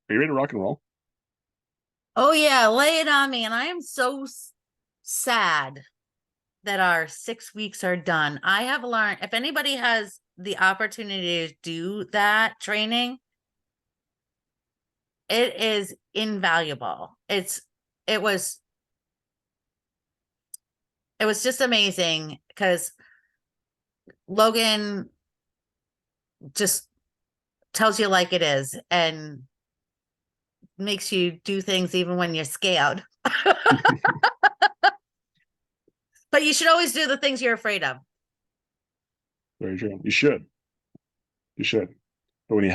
Are you ready to rock and roll? Oh yeah, lay it on me. And I am so sad that our 6 weeks are done. I have learned if anybody has the opportunity to do that training, it is invaluable. It was it was just amazing because Logan just tells you like it is and makes you do things even when you're scared. But you should always do the things you're afraid of. Very true. You should. You should. But when you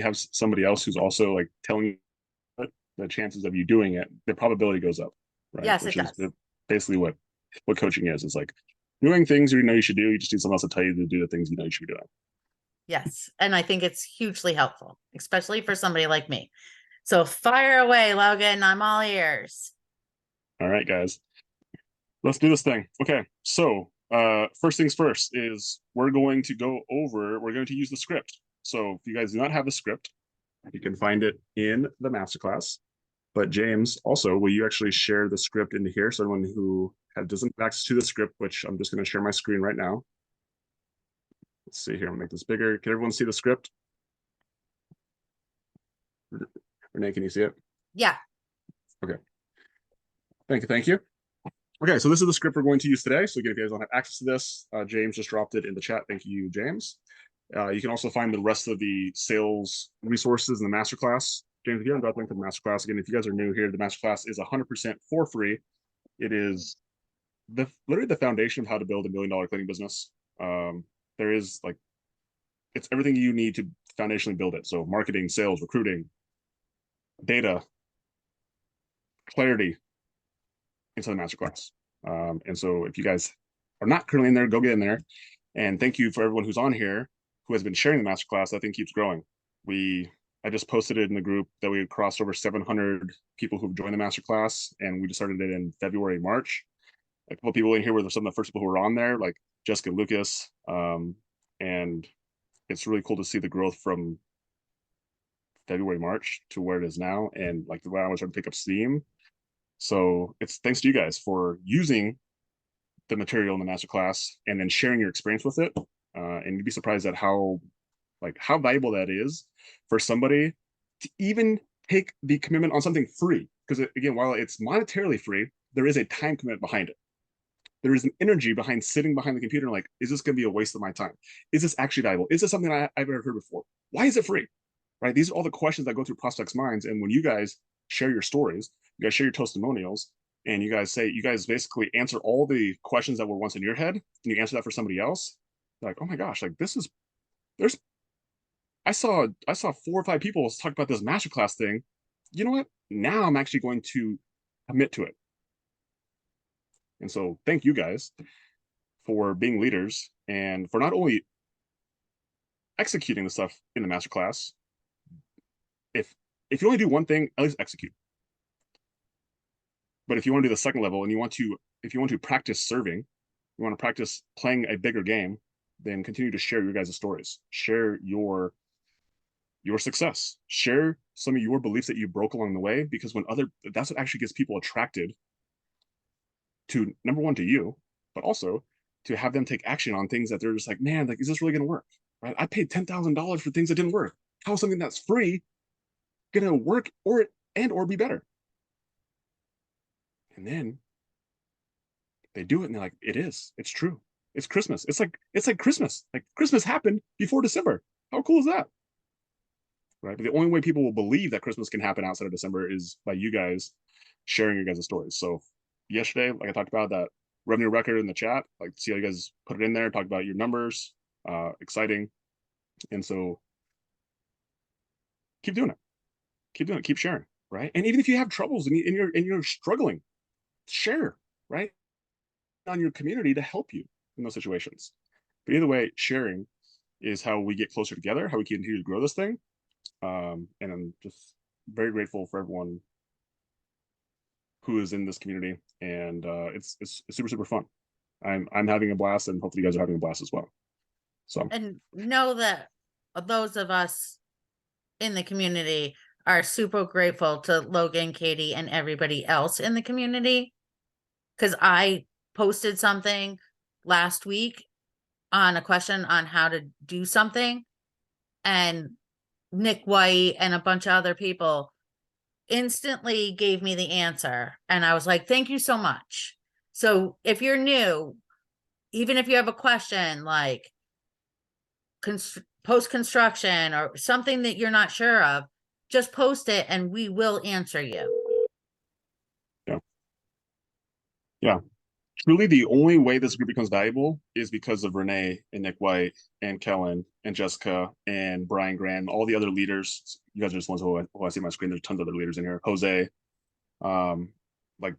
have somebody else who's also like telling you the chances of you doing it, the probability goes up, right? Yes, it Which is does. basically what coaching is. It's like doing things you know you should do. You just need someone else to tell you to do the things you know you should be doing. Yes. And I think it's hugely helpful, especially for somebody like me. So fire away, Logan. I'm all ears. All right, guys, let's do this thing. Okay, so first things first is we're going to use the script. So if you guys do not have the script, you can find it in the masterclass. But James, also, will you actually share the script into here? So anyone who doesn't have access to the script, which I'm just going to share my screen right now. Let's see here. I'm gonna make this bigger. Can everyone see the script? Renee, can you see it? Yeah. Okay. Thank you. Thank you. Okay, so this is the script we're going to use today. So again, if you guys don't have access to this, James just dropped it in the chat. Thank you, James. You can also find the rest of the sales resources in the masterclass. James, if you haven't got the link to the masterclass, again, if you guys are new here, the masterclass is 100% for free. It is literally the foundation of how to build $1 million cleaning business. There is like it's everything you need to foundationally build it. So marketing, sales, recruiting, data, clarity into the masterclass. And so if you guys are not currently in there, go get in there. And thank you for everyone who's on here who has been sharing the masterclass. That thing keeps growing. I just posted it in the group that we crossed over 700 people who've joined the masterclass, and we just started it in February, March. A couple of people in here were some of the first people who were on there, like Jessica Lucas. And it's really cool to see the growth from February, March to where it is now. And like the way I was trying to pick up steam. So it's thanks to you guys for using the material in the masterclass and then sharing your experience with it. And you'd be surprised at how valuable that is for somebody to even take the commitment on something free. Because again, while it's monetarily free, there is a time commitment behind it. There is an energy behind sitting behind the computer and like, is this going to be a waste of my time? Is this actually valuable? Is this something I've ever heard before? Why is it free? Right? These are all the questions that go through prospects' minds. And when you guys share your stories, you guys share your testimonials, and you guys basically answer all the questions that were once in your head, and you answer that for somebody else. Like, oh my gosh, like there's I saw 4 or 5 people talk about this masterclass thing. You know what? Now I'm actually going to commit to it. And so thank you guys for being leaders and for not only executing the stuff in the masterclass. If you only do one thing, at least execute. But if you want to do the second level and if you want to practice serving, you want to practice playing a bigger game, then continue to share your guys' stories. Share your success. Share some of your beliefs that you broke along the way, because that's what actually gets people attracted to, number one, to you, but also to have them take action on things that they're just like, man, like, is this really going to work? Right? I paid $10,000 for things that didn't work. How is something that's free going to work or be better? And then they do it and they're like, it's true. It's Christmas. It's like Christmas. Like Christmas happened before December. How cool is that? Right. But the only way people will believe that Christmas can happen outside of December is by you guys sharing your guys' stories. So yesterday, like I talked about that revenue record in the chat, like see how you guys put it in there, talk about your numbers, exciting. And so keep doing it. Keep doing it. Keep sharing. Right. And even if you have troubles and you're struggling, share, right, on your community to help you in those situations. But either way, sharing is how we get closer together, how we continue to grow this thing. And I'm just very grateful for everyone who is in this community, and it's super super fun. I'm having a blast, and hopefully you guys are having a blast as well. So And know that those of us in the community are super grateful to Logan, Katie, and everybody else in the community. Because I posted something last week on a question on how to do something, and Nick White and a bunch of other people instantly gave me the answer. And I was like, thank you so much. So if you're new, even if you have a question like post construction or something that you're not sure of, just post it and we will answer you. Yeah. Yeah. Truly, the only way this group becomes valuable is because of Renee and Nick White and Kellen and Jessica and Brian Graham, all the other leaders. You guys are just ones who I see on my screen. There's tons of other leaders in here. Jose, like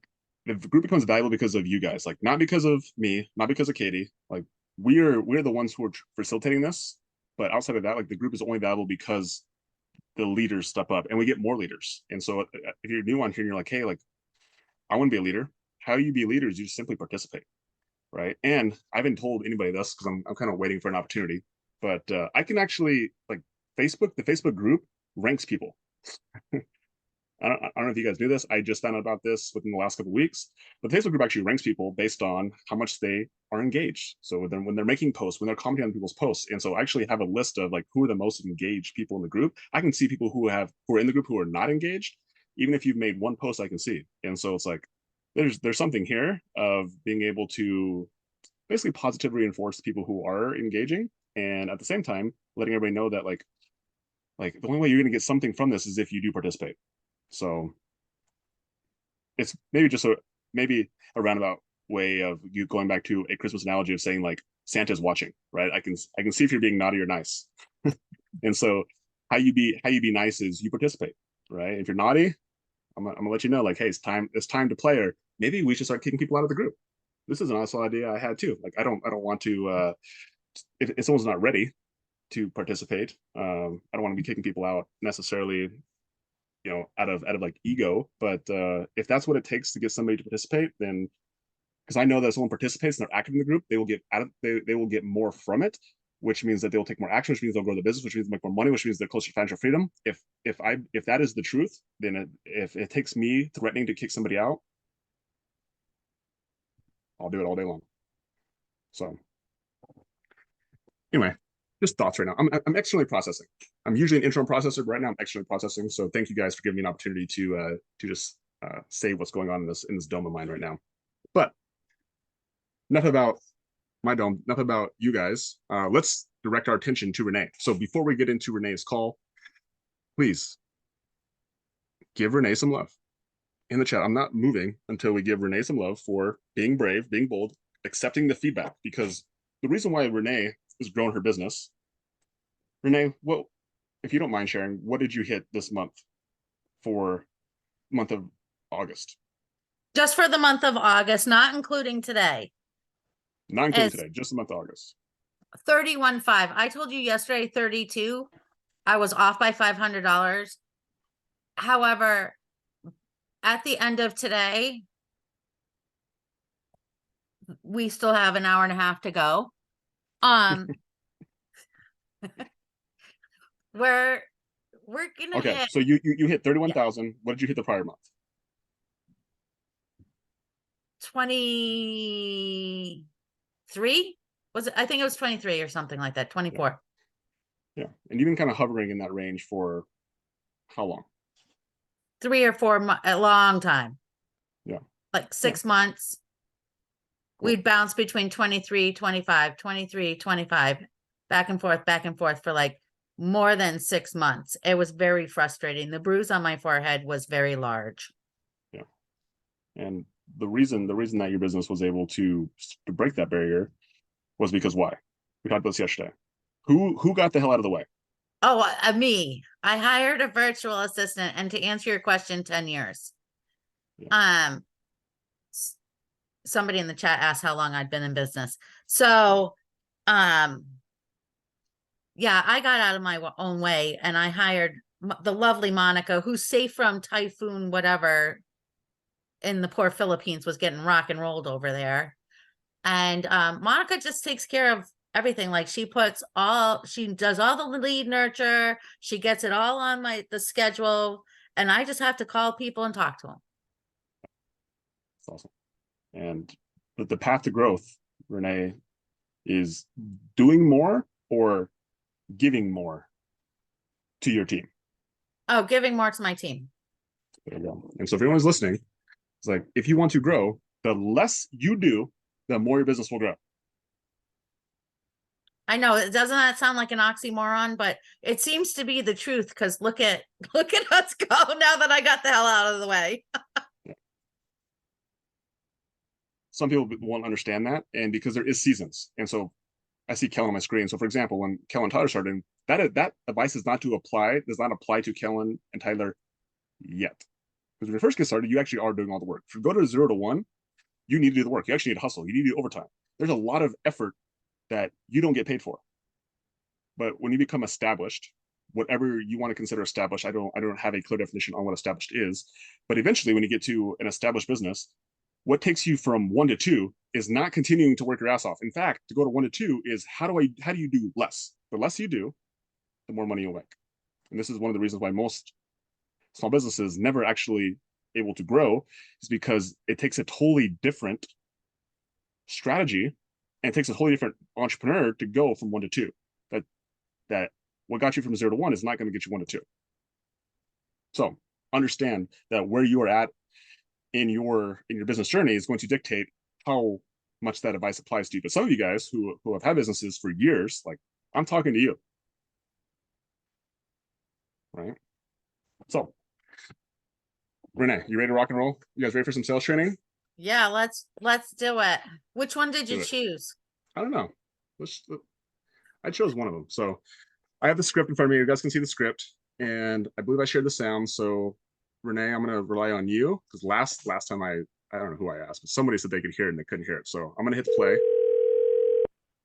the group becomes valuable because of you guys, like not because of me, not because of Katie. Like we're the ones who are facilitating this, but outside of that, like the group is only valuable because the leaders step up and we get more leaders. And so if you're new on here and you're like, hey, like I want to be a leader, how you be leaders, you just simply participate, right? And I haven't told anybody this because I'm kind of waiting for an opportunity, but I can actually like the Facebook group ranks people. I don't know if you guys do this. I just found out about this within the last couple of weeks. But the Facebook group actually ranks people based on how much they are engaged. So when they're making posts, when they're commenting on people's posts, and so I actually have a list of like who are the most engaged people in the group. I can see people who are in the group who are not engaged. Even if you've made one post, I can see. And so it's like there's something here of being able to basically positively reinforce people who are engaging, and at the same time letting everybody know that like the only way you're going to get something from this is if you do participate. So it's maybe a roundabout way of you going back to a Christmas analogy of saying like Santa's watching, right? I can see if you're being naughty or nice. And so how you be nice is you participate, right? If you're naughty, I'm gonna let you know like, hey, it's time to play, or maybe we should start kicking people out of the group. This is an awesome idea I had too. Like I don't want to if someone's not ready to participate, I don't want to be kicking people out necessarily, out of like ego. But if that's what it takes to get somebody to participate, then because I know that if someone participates and they're active in the group, they will get they will get more from it, which means that they'll take more action, which means they'll grow the business, which means they'll make more money, which means they're closer to financial freedom. If that is the truth, then if it takes me threatening to kick somebody out, I'll do it all day long. So anyway, just thoughts right now. I'm externally processing. I'm usually an internal processor, but right now I'm externally processing. So thank you guys for giving me an opportunity to just say what's going on in this dome of mine right now. But enough about my dome. Enough about you guys. Let's direct our attention to Renee. So before we get into Renee's call, please give Renee some love in the chat. I'm not moving until we give Renee some love for being brave, being bold, accepting the feedback. Because the reason why Renee is growing her business, Renee, well, if you don't mind sharing, what did you hit this month for month of August? Just for the month of August, not including today, Not including is today, just the month of August. 31.5. I told you yesterday 32. I was off by $500. However, at the end of today, we still have an hour and a half to go. We're gonna Okay, hit so you hit 31,000. What did you hit the prior month? 23. Was it? I think it was 23 or something like that. 24. Yeah, and you've been kind of hovering in that range for how long? 3 or 4 months, a long time. Yeah, Like 6 months. cool. We'd bounce between 23, 25, 23, 25, back and forth for like more than 6 months. It was very frustrating. The bruise on my forehead was very large. Yeah, and the reason that your business was able to break that barrier was because why? We talked about this yesterday. Who got the hell out of the way? Oh, me. I hired a virtual assistant, and to answer your question, 10 years. Yeah. Somebody in the chat asked how long I'd been in business. So, yeah, I got out of my own way and I hired the lovely Monica, who's safe from typhoon, whatever, in the poor Philippines, was getting rock and rolled over there. And Monica just takes care of everything. Like she does all the lead nurture. She gets it all on the schedule. And I just have to call people and talk to them. It's awesome. And the path to growth, Renee, is doing more or giving more to your team. Oh, giving more to my team. There you go. And so if anyone's listening, it's like, if you want to grow, the less you do, the more your business will grow. I know it doesn't that sound like an oxymoron, but it seems to be the truth because look at us go now that I got the hell out of the way. Yeah. Some people won't understand that, and because there is seasons. And so I see Kellen on my screen. So for example, when Kellen and Tyler started, that advice does not apply to Kellen and Tyler yet. Because when you first get started, you actually are doing all the work. If you go to 0 to 1, you need to do the work. You actually need to hustle. You need to do overtime. There's a lot of effort that you don't get paid for. But when you become established, whatever you want to consider established, I don't have a clear definition on what established is. But eventually, when you get to an established business, what takes you from 1 to 2 is not continuing to work your ass off. In fact, to go to 1 to 2 is how do you do less? The less you do, the more money you'll make. And this is one of the reasons why most small businesses never actually able to grow, is because it takes a totally different strategy and it takes a totally different entrepreneur to go from 1 to 2. That what got you from 0 to 1 is not going to get you 1 to 2. So understand that where you are at in your business journey is going to dictate how much that advice applies to you. But some of you guys who have had businesses for years, like I'm talking to you, right? So Renee, you ready to rock and roll? You guys ready for some sales training? Yeah, let's do it. Which one did you choose? I don't know. I chose one of them. So I have the script in front of me. You guys can see the script, and I believe I shared the sound. So Renee, I'm going to rely on you because last time I don't know who I asked, but somebody said they could hear it and they couldn't hear it. So I'm going to hit play.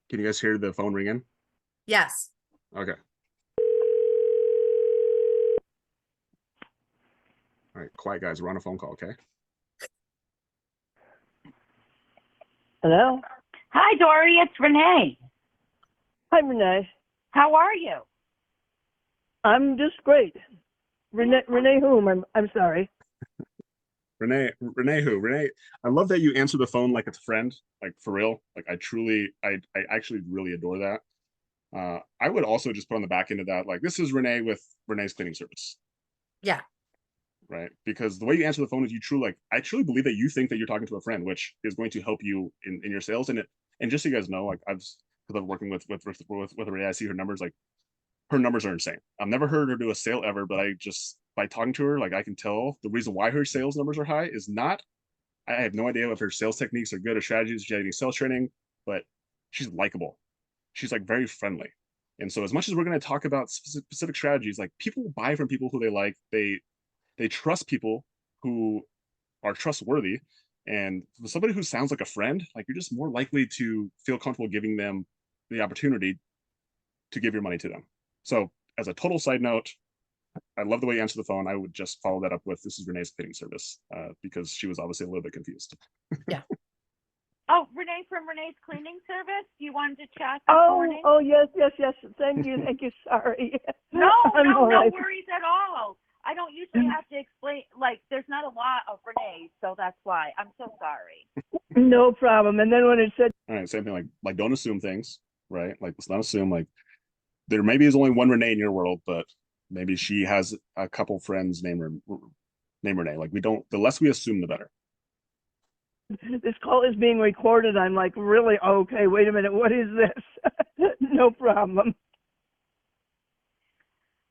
Can you guys hear the phone ringing? Yes. Okay. All right, quiet guys. We're on a phone call, okay? Hello? Hi, Dory. It's Renee. Hi, Renee. How are you? I'm just great. Renee whom? I'm sorry. Renee who? Renee, I love that you answer the phone like it's a friend, like for real. Like I actually really adore that. I would also just put on the back end of that, like, this is Renee with Renee's Cleaning Service. Yeah. Right. Because the way you answer the phone is I truly believe that you think that you're talking to a friend, which is going to help you in your sales. And just so you guys know, like because I'm working with Renee, I see her numbers, like her numbers are insane. I've never heard her do a sale ever, but by talking to her, like I can tell the reason why her sales numbers are high is not, I have no idea if her sales techniques are good or strategies, she's getting sales training, but she's likable. She's like very friendly. And so as much as we're going to talk about specific strategies, like people buy from people who they like, they trust people who are trustworthy. And for somebody who sounds like a friend, like you're just more likely to feel comfortable giving them the opportunity to give your money to them. So as a total side note, I love the way you answer the phone. I would just follow that up with, this is Renee's Cleaning Service, because she was obviously a little bit confused. Yeah. Oh, Renee from Renee's Cleaning Service. You wanted to chat this morning? Oh, yes. Thank you. Sorry. No right. worries at all. I don't usually have to explain, like, there's not a lot of Renee's, so that's why. I'm so sorry. No problem. And then when it said, all right, same thing, like don't assume things, right? Like let's not assume, like there maybe is only one Renee in your world, but maybe she has a couple friends named Renee. Like the less we assume, the better. this call is being recorded, I'm like, really? Okay, wait a minute. What is this? No problem.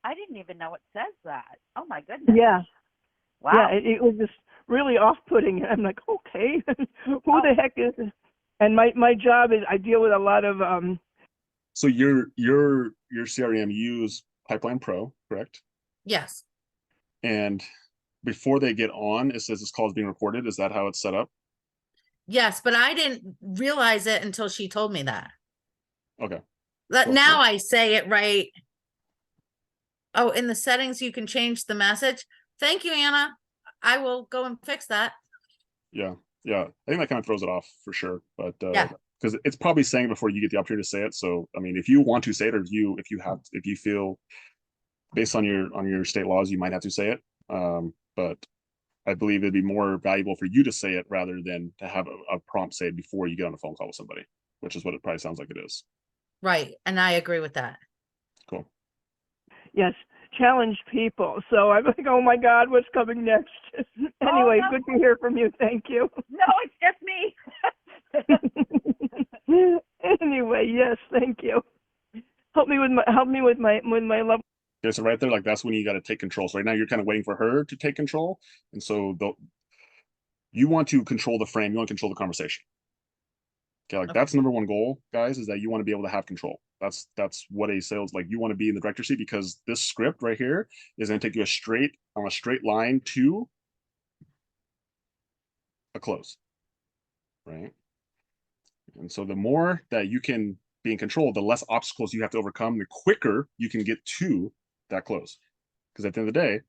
I didn't even know it says that. Oh, my goodness. Yeah. Wow. Yeah, it was just really off-putting. I'm like, okay, who the heck is this? And my job is I deal with a lot of So your CRM use Pipeline Pro, correct? Yes. And before they get on, it says this call is being recorded. Is that how it's set up? Yes, but I didn't realize it until she told me that. Okay. That now I say it right. Oh, in the settings, you can change the message. Thank you, Anna. I will go and fix that. Yeah. I think that kind of throws it off for sure. But yeah. because it's probably saying it before you get the opportunity to say it. So, I mean, if you want to say it, or if you feel based on your state laws, you might have to say it. But I believe it'd be more valuable for you to say it rather than to have a prompt say it before you get on a phone call with somebody, which is what it probably sounds like it is. Right. And I agree with that. Cool. Yes, challenge people. So I'm like, oh my God, what's coming next? Anyway, no. good to hear from you. Thank you. No, it's just me. Anyway, yes, thank you. Help me with my love. Okay, so right there, like that's when you got to take control. So right now you're kind of waiting for her to take control, and so you want to control the frame. You want to control the conversation. Okay, like that's number one goal, guys, is that you want to be able to have control. That's what a sales, like, you want to be in the director's seat, because this script right here is going to take you on a straight line to a close, right? And so the more that you can be in control, the less obstacles you have to overcome, the quicker you can get to that close. Because at the end of the day,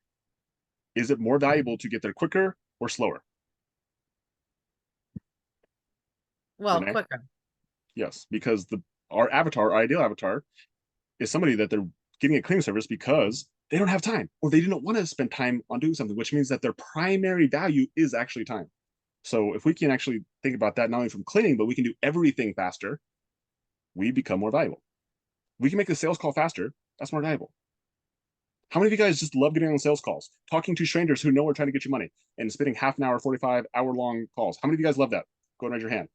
is it more valuable to get there quicker or slower? Well, Renee? quicker. Yes, because our ideal avatar, is somebody that they're getting a cleaning service because they don't have time, or they didn't want to spend time on doing something, which means that their primary value is actually time. So if we can actually think about that, not only from cleaning, but we can do everything faster, we become more valuable. We can make the sales call faster. That's more valuable. How many of you guys just love getting on sales calls, talking to strangers who know we're trying to get you money, and spending half an hour, 45-hour long calls? How many of you guys love that? Go and raise your hand.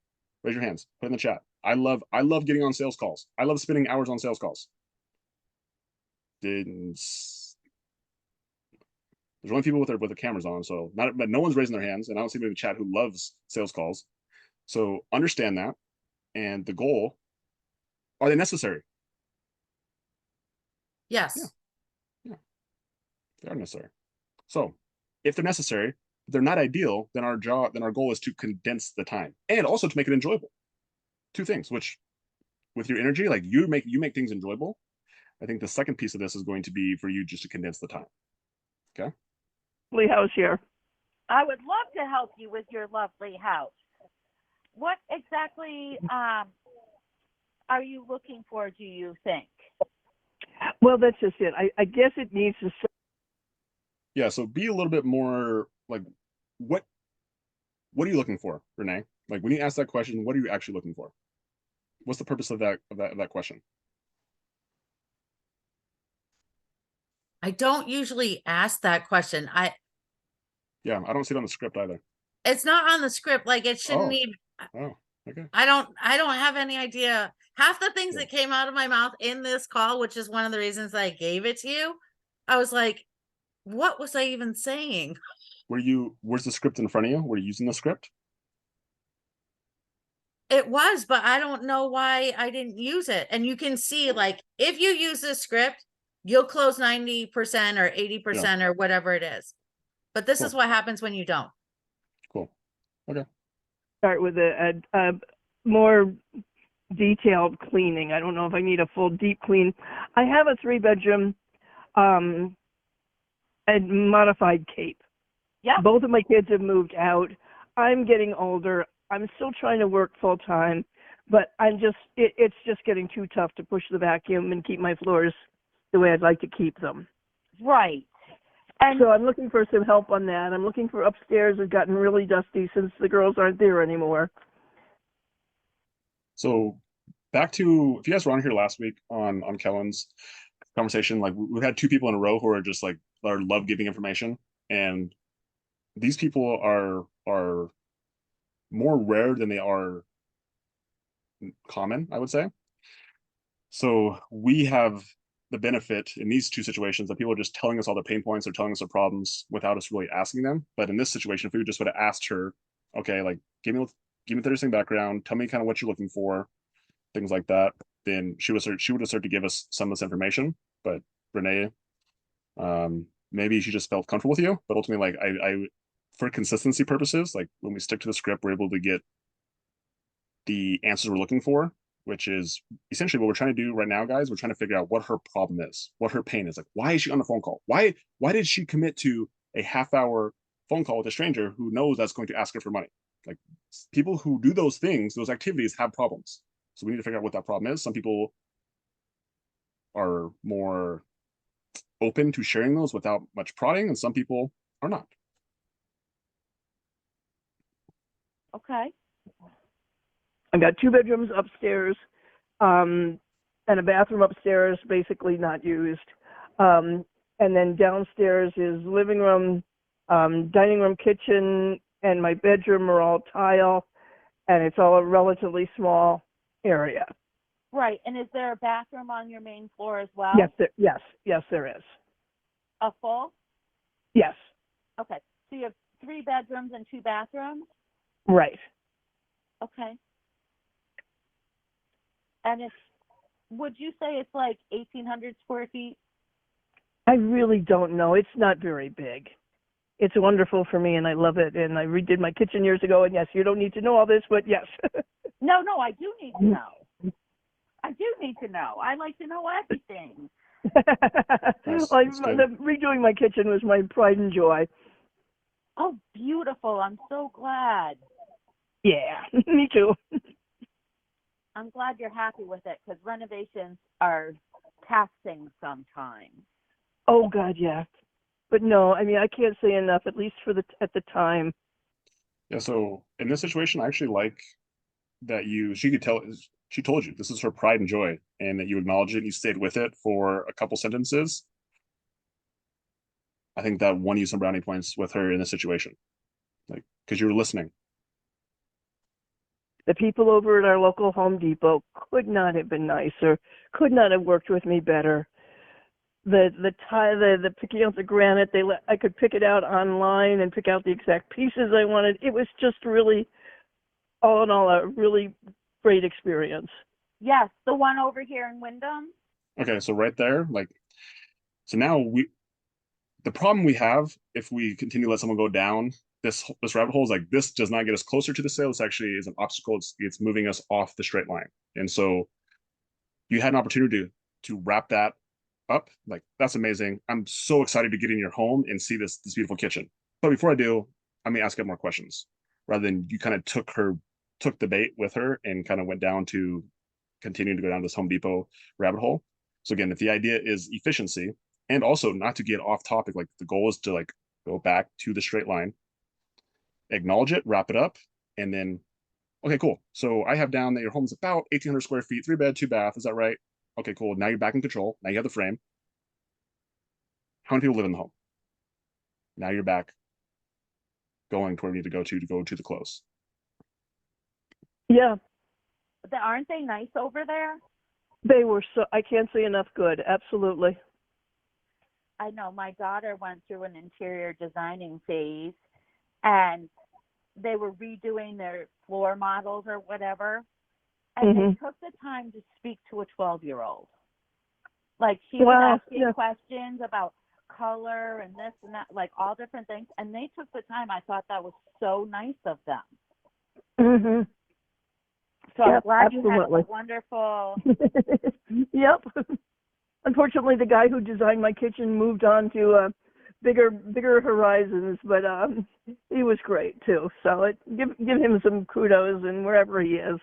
Raise your hands. Put it in the chat. I love getting on sales calls. I love spending hours on sales calls. There's only people with their cameras on, so but no one's raising their hands, and I don't see anybody in the chat who loves sales calls. So understand that, and the goal: are they necessary? Yes. Yeah, they are necessary. So if they're necessary, if they're not ideal, then our goal is to condense the time and also to make it enjoyable. Two things, which with your energy, like you make things enjoyable. I think the second piece of this is going to be for you just to condense the time. Okay. Lovely house here. I would love to help you with your lovely house. What exactly are you looking for, do you think? Well, that's just it. I guess it needs to. Yeah. So be a little bit more like, what are you looking for, Renee? Like when you ask that question, what are you actually looking for? What's the purpose of that question? I don't usually ask that question. Yeah, I don't see it on the script either. It's not on the script. Like it shouldn't Oh. even. Oh, okay. I don't have any idea. Half the things Yeah. that came out of my mouth in this call, which is one of the reasons I gave it to you, I was like, what was I even saying? Where's the script in front of you? Were you using the script? It was, but I don't know why I didn't use it. And you can see, like, if you use this script, you'll close 90% or 80% or whatever it is. But this is what happens when you don't. Cool. Okay. Start with a more detailed cleaning. I don't know if I need a full deep clean. I have a 3-bedroom a modified Cape. Yeah. Both of my kids have moved out. I'm getting older. I'm still trying to work full time, but it's just getting too tough to push the vacuum and keep my floors the way I'd like to keep them. Right. And so I'm looking for some help on that. I'm looking for upstairs. It's gotten really dusty since the girls aren't there anymore. So back to, if you guys were on here last week on Kellen's conversation, like we've had 2 people in a row who are just like, love giving information, and these people are more rare than they are common, I would say. So we have the benefit in these 2 situations that people are just telling us all their pain points, they're telling us their problems without us really asking them. But in this situation, if we just would have asked her, okay, like give me the interesting background, tell me kind of what you're looking for, things like that, then she would have started to give us some of this information. But Renee, maybe she just felt comfortable with you, but ultimately, like I for consistency purposes, like when we stick to the script, we're able to get the answers we're looking for, which is essentially what we're trying to do right now, guys. We're trying to figure out what her problem is, what her pain is. Like, why is she on the phone call? Why did she commit to a half-hour phone call with a stranger who knows that's going to ask her for money? Like people who do those things, those activities have problems. So we need to figure out what that problem is. Some people are more open to sharing those without much prodding, and some people are not. Okay. I got 2 bedrooms upstairs, and a bathroom upstairs, basically not used. And then downstairs is living room, dining room, kitchen, and my bedroom are all tile, and it's all a relatively small area. Right. And is there a bathroom on your main floor as well? Yes, there is. A full? Yes, Okay. So you have 3 bedrooms and 2 bathrooms? right. Okay. And would you say it's like 1,800 square feet? I really don't know. It's not very big. It's wonderful for me, and I love it. And I redid my kitchen years ago. And yes, you don't need to know all this, but yes. No, I do need to know. I do need to know. I like to know everything. That's Redoing my kitchen was my pride and joy. Oh, beautiful. I'm so glad. Yeah, me too. I'm glad you're happy with it because renovations are taxing sometimes. Oh God, yeah. But no, I mean, I can't say enough, at least at the time. Yeah, so in this situation, I actually like that she told you this is her pride and joy, and that you acknowledge it and you stayed with it for a couple sentences. I think that won you some brownie points with her in this situation, like, because you were listening. The people over at our local Home Depot could not have been nicer, could not have worked with me better. The picking out the granite, I could pick it out online and pick out the exact pieces I wanted. It was just really, all in all, a really great experience. Yes, the one over here in Wyndham. Okay, so right there, like, so now the problem we have if we continue to let someone go down this rabbit hole is like, this does not get us closer to the sale. This actually is an obstacle. It's moving us off the straight line. And so you had an opportunity to wrap that up. Like, that's amazing. I'm so excited to get in your home and see this beautiful kitchen. But before I do, I may ask you more questions, rather than you kind of took the bait with her and kind of went down to continuing to go down this Home Depot rabbit hole. So again, if the idea is efficiency and also not to get off topic, like the goal is to like go back to the straight line, acknowledge it, wrap it up, and then, okay, cool. So I have down that your home is about 1,800 square feet, 3 bed, 2 bath. Is that right? Okay, cool. Now you're back in control. Now you have the frame. How many people live in the home? Now you're back going to where we need to go to the close. Yeah, Aren't they nice over there? they were I can't say enough good. Absolutely. I know my daughter went through an interior designing phase and they were redoing their floor models or whatever. And they took the time to speak to a 12-year-old. Like she was asking questions about color and this and that, like all different things. And they took the time. I thought that was so nice of them. Mm-hmm. So I'm glad absolutely. You had a wonderful. Yep. Unfortunately, the guy who designed my kitchen moved on to bigger horizons, but he was great too. So give him some kudos and wherever he is.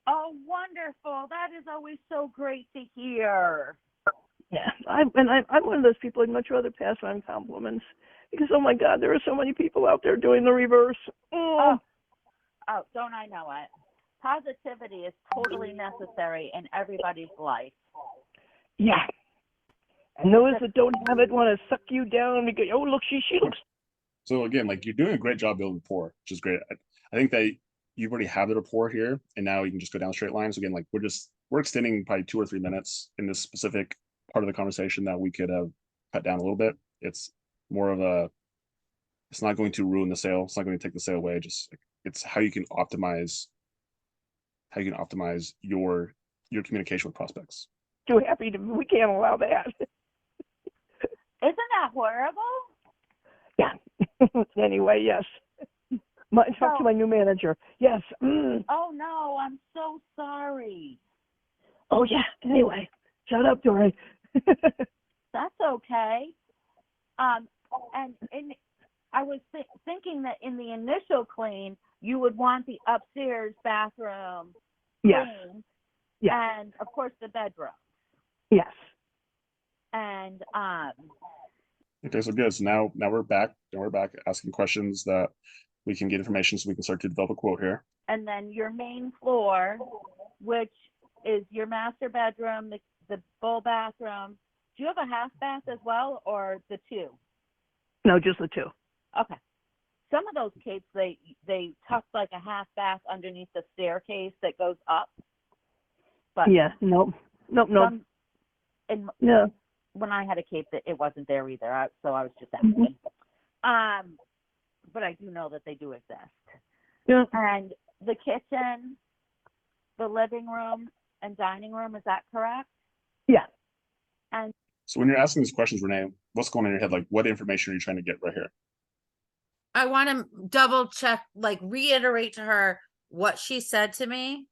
Oh, wonderful! That is always so great to hear. Yeah, I'm one of those people. I'd much rather pass on compliments because, oh my God, there are so many people out there doing the reverse. Oh, don't I know it? Positivity is totally necessary in everybody's life. Yeah. And those that don't have it want to suck you down because, oh, look, she looks. So again, like, you're doing a great job building rapport, which is great. I think that you already have the rapport here, and now you can just go down straight lines. So again, like, we're extending probably 2 or 3 minutes in this specific part of the conversation that we could have cut down a little bit. It's more of it's not going to ruin the sale. It's not going to take the sale away. Just, it's how you can optimize your communication with prospects. Too happy we can't allow that. Isn't that horrible? Yeah. Anyway, yes. Talk to my new manager. Yes. Oh no, I'm so sorry. Oh yeah. Anyway, shut up, Dory. That's okay. And I was thinking that in the initial clean, you would want the upstairs bathroom Yes. cleaned, Yes. and of course the bedroom. Yes. And Okay, so good. So now we're back. Now we're back asking questions that we can get information so we can start to develop a quote here. and then your main floor, which is your master bedroom, the full bathroom. Do you have a half bath as well, or the two? No, just the two. Okay. Some of those capes, they tuck like a half bath underneath the staircase that goes up. But Yeah. Nope. Nope. some, in, No. when I had a cape, that it wasn't there either. So I was just Mm-hmm. asking. But I do know that they do exist. Yeah. And the kitchen, the living room, and dining room, is that correct? Yeah. And So when you're asking these questions, Renee, what's going on in your head? Like, what information are you trying to get right here? I want to double check, like reiterate to her what she said to me.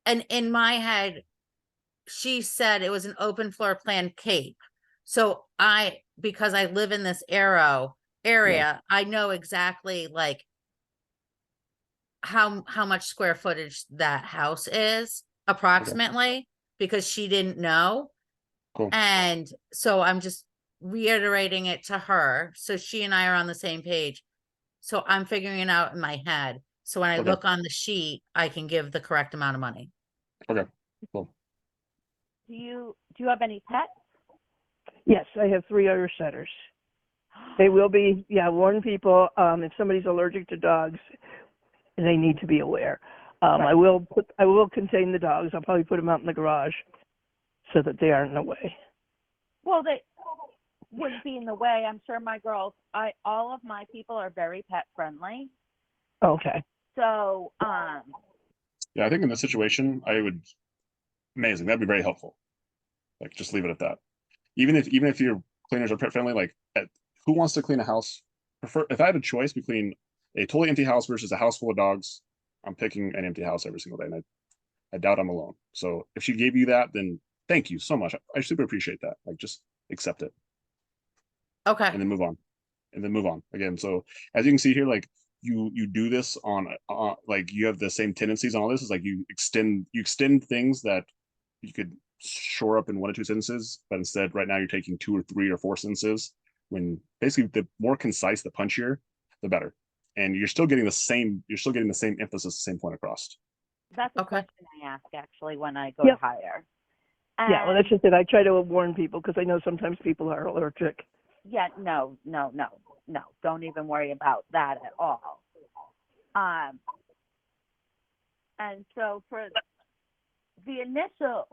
And in my head, she said it was an open floor plan cape. So because I live in this area, I know exactly like how much square footage that house is approximately, because she didn't know. Cool. And so I'm just reiterating it to her. So she and I are on the same page. So I'm figuring it out in my head. So when I Okay. look on the sheet, I can give the correct amount of money. Okay. Cool. do you have any pets? Yes, I have 3 Irish setters. They will be, warn people, if somebody's allergic to dogs, they need to be aware. Right. I will contain the dogs. I'll probably put them out in the garage so that they aren't in the way. Well, they wouldn't be in the way. I'm sure my girls, all of my people are very pet friendly. Okay. So, Yeah, I think in this situation, amazing. That'd be very helpful. Like, just leave it at that. Even if your cleaners are pet friendly, like, who wants to clean a house? If I had a choice between a totally empty house versus a house full of dogs, I'm picking an empty house every single day, and I doubt I'm alone. So if she gave you that, then thank you so much. I super appreciate that. Like, just accept it Okay. and then move on, again. So as you can see here, like, you do this on like, you have the same tendencies on all this. Is like you extend things that you could shore up in 1 or 2 sentences, but instead right now you're taking 2 or 3 or 4 sentences, when basically the more concise, the punchier, the better. And you're still getting the same emphasis, the same point across. that's a Okay. question I ask actually when I go Yep. to hire. Yeah, well, that's just it. I try to warn people because I know sometimes people are allergic. Yeah, no. Don't even worry about that at all. And so for the initial,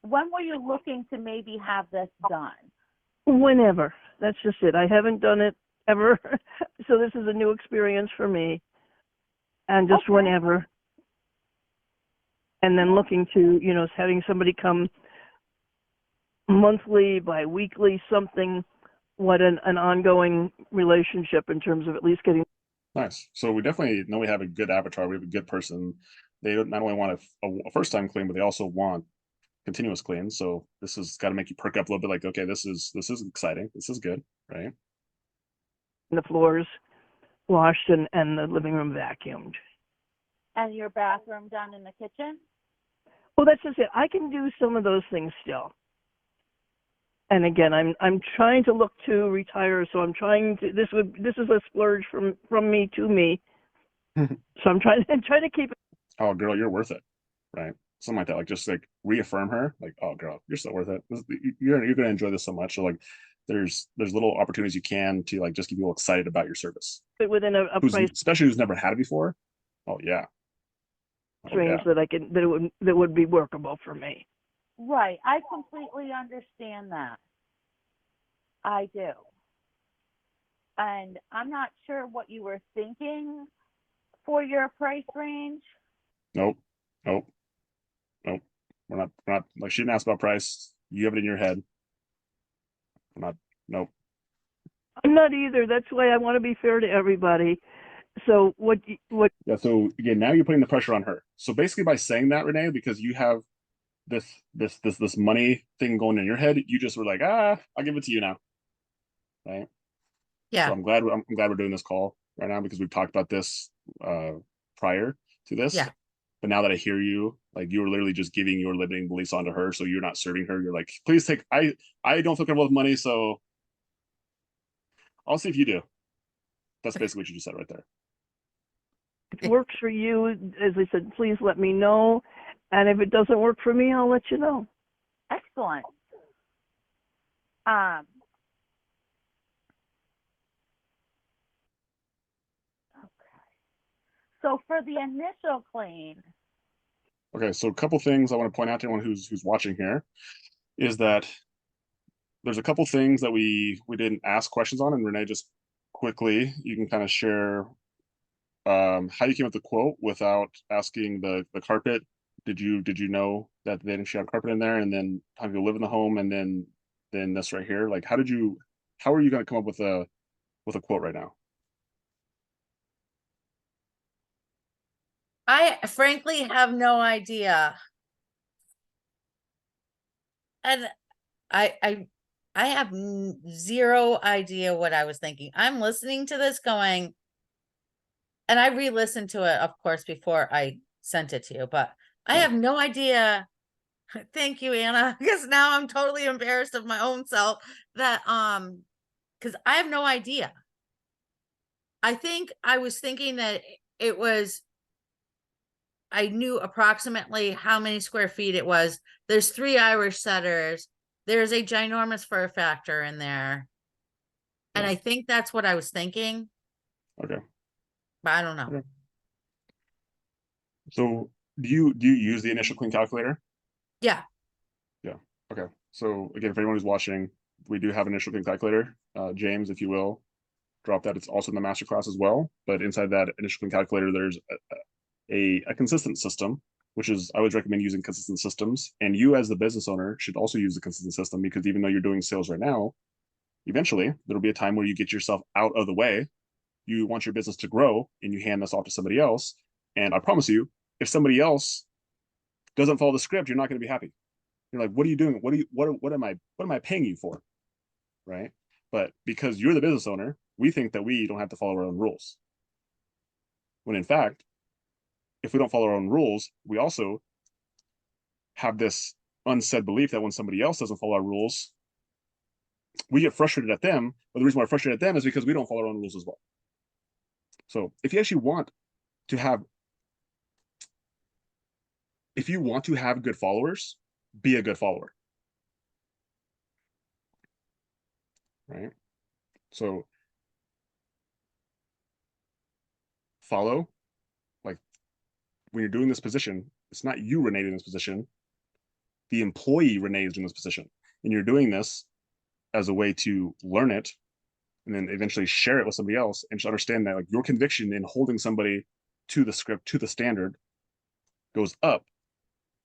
when were you looking to maybe have this done? Whenever. That's just it. I haven't done it ever. So this is a new experience for me. And just Okay. whenever. And then looking to, having somebody come monthly, bi-weekly, something, what an ongoing relationship in terms of at least getting. Nice. So we definitely know we have a good avatar. We have a good person. They not only want a first time clean, but they also want continuous clean. So this has got to make you perk up a little bit. Like, okay, this is exciting. This is good, right? The floors washed and the living room vacuumed. And your bathroom done in the kitchen? Well, that's just it. I can do some of those things still. And again, I'm trying to look to retire, so I'm trying to. This is a splurge from me to me. So I'm trying to keep it. Oh, girl, you're worth it, right? Something like that. Like, just like reaffirm her. Like, oh, girl, you're so worth it. You're gonna enjoy this so much. So like, there's little opportunities you can to like just get people excited about your service. Within a price Especially who's never had it before. Oh yeah. range that would be workable for me. Right. I completely understand that. I do. And I'm not sure what you were thinking for your price range. Nope. We're not like, she didn't ask about price. You have it in your head. We're not. Nope. I'm not either. That's why I want to be fair to everybody. So what? Yeah. So again, now you're putting the pressure on her. So basically, by saying that, Renee, because you have this money thing going in your head, you just were like, I'll give it to you now, right? Yeah. So I'm glad we're doing this call. right now because we've talked about this prior to this. Yeah. But now that I hear you, like you were literally just giving your limiting beliefs onto her, so you're not serving her. You're like, please take. I don't feel comfortable with money, so I'll see if you do. That's basically what you just said right there. If it works for you, as I said, please let me know. And if it doesn't work for me, I'll let you know. Excellent. Okay. So for the initial clean. Okay, so a couple things I want to point out to anyone who's watching here is that there's a couple things that we didn't ask questions on, and Renee, just quickly, you can kind of share how you came up with the quote without asking the carpet. Did you know that they didn't have carpet in there, and then how you live in the home, and then this right here? Like, how are you going to come up with a quote right now? I frankly have no idea. And I have zero idea what I was thinking. I'm listening to this going, and I re-listened to it, of course, before I sent it to you, but I have no idea. Thank you, Anna, because now I'm totally embarrassed of my own self that because I have no idea. I think I was thinking that it was, I knew approximately how many square feet it was. There's 3 Irish setters. There's a ginormous fur factor in there. And Yeah. I think that's what I was thinking, Okay. but I don't know. Okay. So do you use the initial clean calculator? Yeah. Yeah. Okay. So again, for anyone who's watching, we do have an initial clean calculator. James, if you will, drop that. It's also in the masterclass as well. But inside that initial clean calculator, there's a consistent system, which is I would recommend using consistent systems. And you as the business owner should also use the consistent system because even though you're doing sales right now, eventually there'll be a time where you get yourself out of the way. You want your business to grow and you hand this off to somebody else. And I promise you, if somebody else doesn't follow the script, you're not going to be happy. You're like, what are you doing? What am I paying you for? Right. But because you're the business owner, we think that we don't have to follow our own rules. When in fact, if we don't follow our own rules, we also have this unsaid belief that when somebody else doesn't follow our rules, we get frustrated at them. But the reason why we're frustrated at them is because we don't follow our own rules as well. So if you actually want to have, if you want to have good followers, be a good follower. Right. So follow, like when you're doing this position, it's not you, Renee, in this position. The employee, Renee, is in this position. And you're doing this as a way to learn it and then eventually share it with somebody else and just understand that like your conviction in holding somebody to the script, to the standard goes up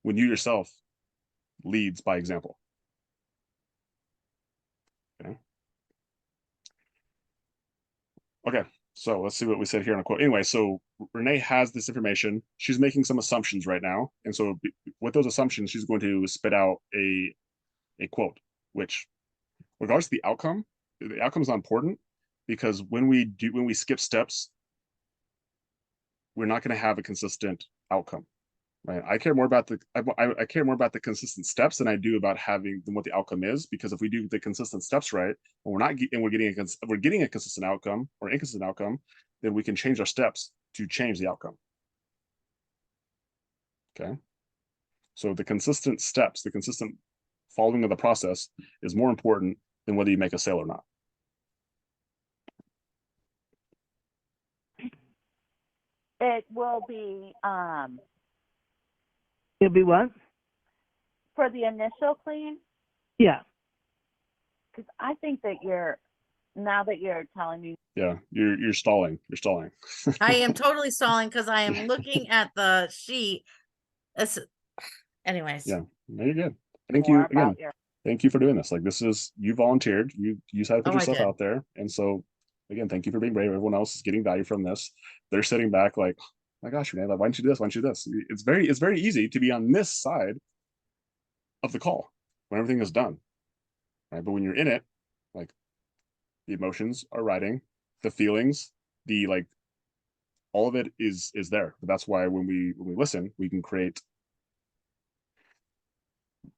when you yourself leads by example. Okay. Okay. So let's see what we said here in a quote. Anyway, so Renee has this information. She's making some assumptions right now. And so with those assumptions, she's going to spit out a quote, which regardless of the outcome is not important because when we skip steps, we're not going to have a consistent outcome. Right. I care more about the consistent steps than I do about than what the outcome is. Because if we do the consistent steps right, and we're getting a consistent outcome or inconsistent outcome, then we can change our steps to change the outcome. Okay. So the consistent steps, the consistent following of the process is more important than whether you make a sale or not. It will be It'll be what? for the initial clean. Yeah. Because I think that now that you're telling me. Yeah, you're stalling. You're stalling. I am totally stalling because I am looking at the sheet. Anyways. Yeah, no, you're good. Thank you again. Thank you for doing this. Like you volunteered. You decided to put yourself out there. And so again, thank you for being brave. Everyone else is getting value from this. They're sitting back like, oh my gosh, Renee, like, why don't you do this? Why don't you do this? It's very easy to be on this side of the call when everything is done. Right. But when you're in it, like the emotions are riding, the feelings the like all of it is there. But that's why when we listen, we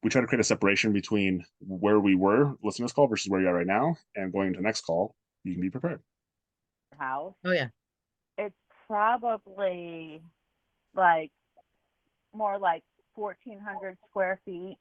try to create a separation between where we were listening to this call versus where you are right now, and going into the next call, you can be prepared. House. Oh yeah. It's probably like more like 1,400 square feet.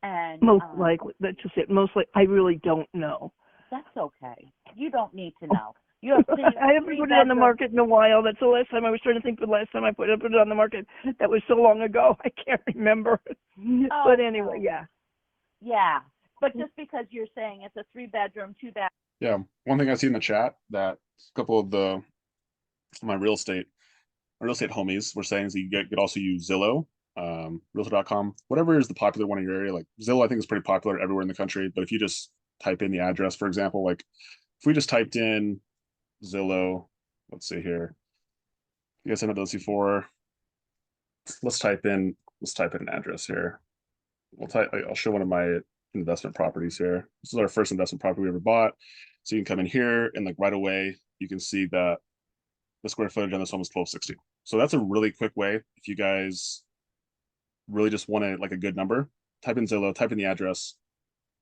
And Most likely, that's just it. Mostly, I really don't know. that's okay. You don't need to know. You have I haven't put it on the market in a while. That's the last time I was trying to think. The last time I put it on the market, that was so long ago. I can't remember. But anyway, no. yeah. Yeah, but just because you're saying it's a 3-bedroom, 2-bath. Yeah, one thing I see in the chat that a couple of my real estate homies were saying is that you could also use Zillow, realtor.com, whatever is the popular one in your area. Like Zillow, I think is pretty popular everywhere in the country. But if you just type in the address, for example, like if we just typed in Zillow, let's see here. You guys have those before. Let's type in an address here. I'll show one of my investment properties here. This is our first investment property we ever bought. So you can come in here and like right away, you can see that the square footage on this home is 1,260. So that's a really quick way. If you guys really just want like a good number, type in Zillow, type in the address.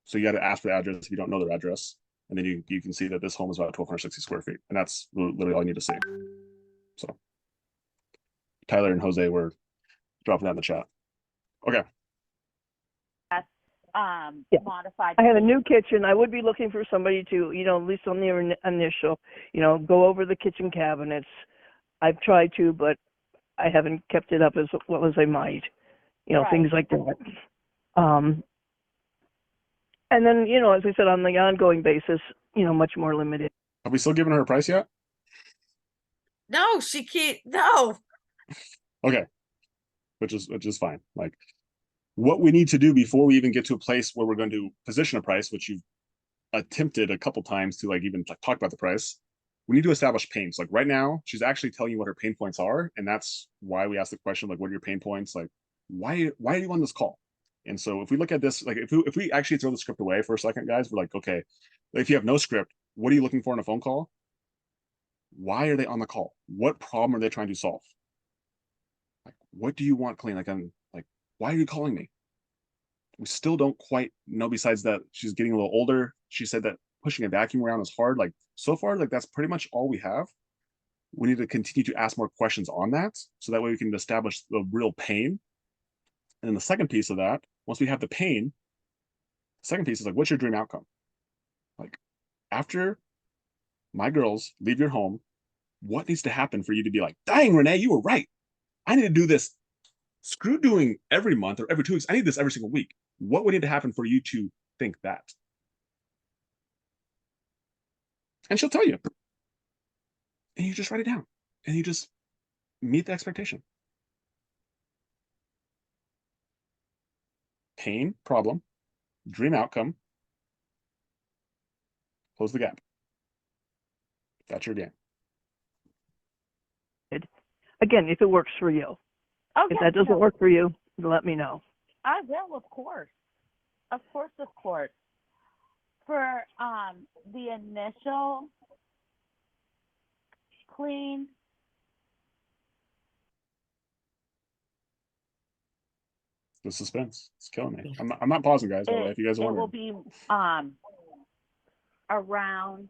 So you got to ask for the address if you don't know their address. And then you can see that this home is about 1,260 square feet. And that's literally all you need to see. So Tyler and Jose were dropping that in the chat. Okay. Yeah. Modified. I have a new kitchen. I would be looking for somebody to, at least on the initial, go over the kitchen cabinets. I've tried to, but I haven't kept it up as well as I might. Right. Things like that. And then, as I said, on the ongoing basis, much more limited. Have we still given her a price yet? No, no. Okay. Which is fine. Like, what we need to do before we even get to a place where we're going to position a price, which you've attempted a couple times to like even like talk about the price, we need to establish pains. Like right now, she's actually telling you what her pain points are, and that's why we ask the question, like, what are your pain points? Like, why are you on this call? And so if we look at this, like if we actually throw the script away for a second, guys, we're like, okay, if you have no script, what are you looking for in a phone call? Why are they on the call? What problem are they trying to solve? Like, what do you want clean? Like, why are you calling me? We still don't quite know, besides that she's getting a little older. She said that pushing a vacuum around is hard. Like so far, like that's pretty much all we have. We need to continue to ask more questions on that, so that way we can establish the real pain. And then the second piece of that, once we have the pain, the second piece is like, what's your dream outcome? Like after my girls leave your home, what needs to happen for you to be like, dang, Renee, you were right. I need to do this. Screw doing every month or every 2 weeks. I need this every single week. What would need to happen for you to think that? And she'll tell you. And you just write it down. And you just meet the expectation. Pain, problem, dream outcome, close the gap. That's your game. Again, if it works for you. Oh, If yeah, that doesn't work for you, let me know. I will, of course. Of course, of course. For the initial clean, The suspense. It's killing me. I'm not pausing, guys, by the way, if you guys are it will wondering. be around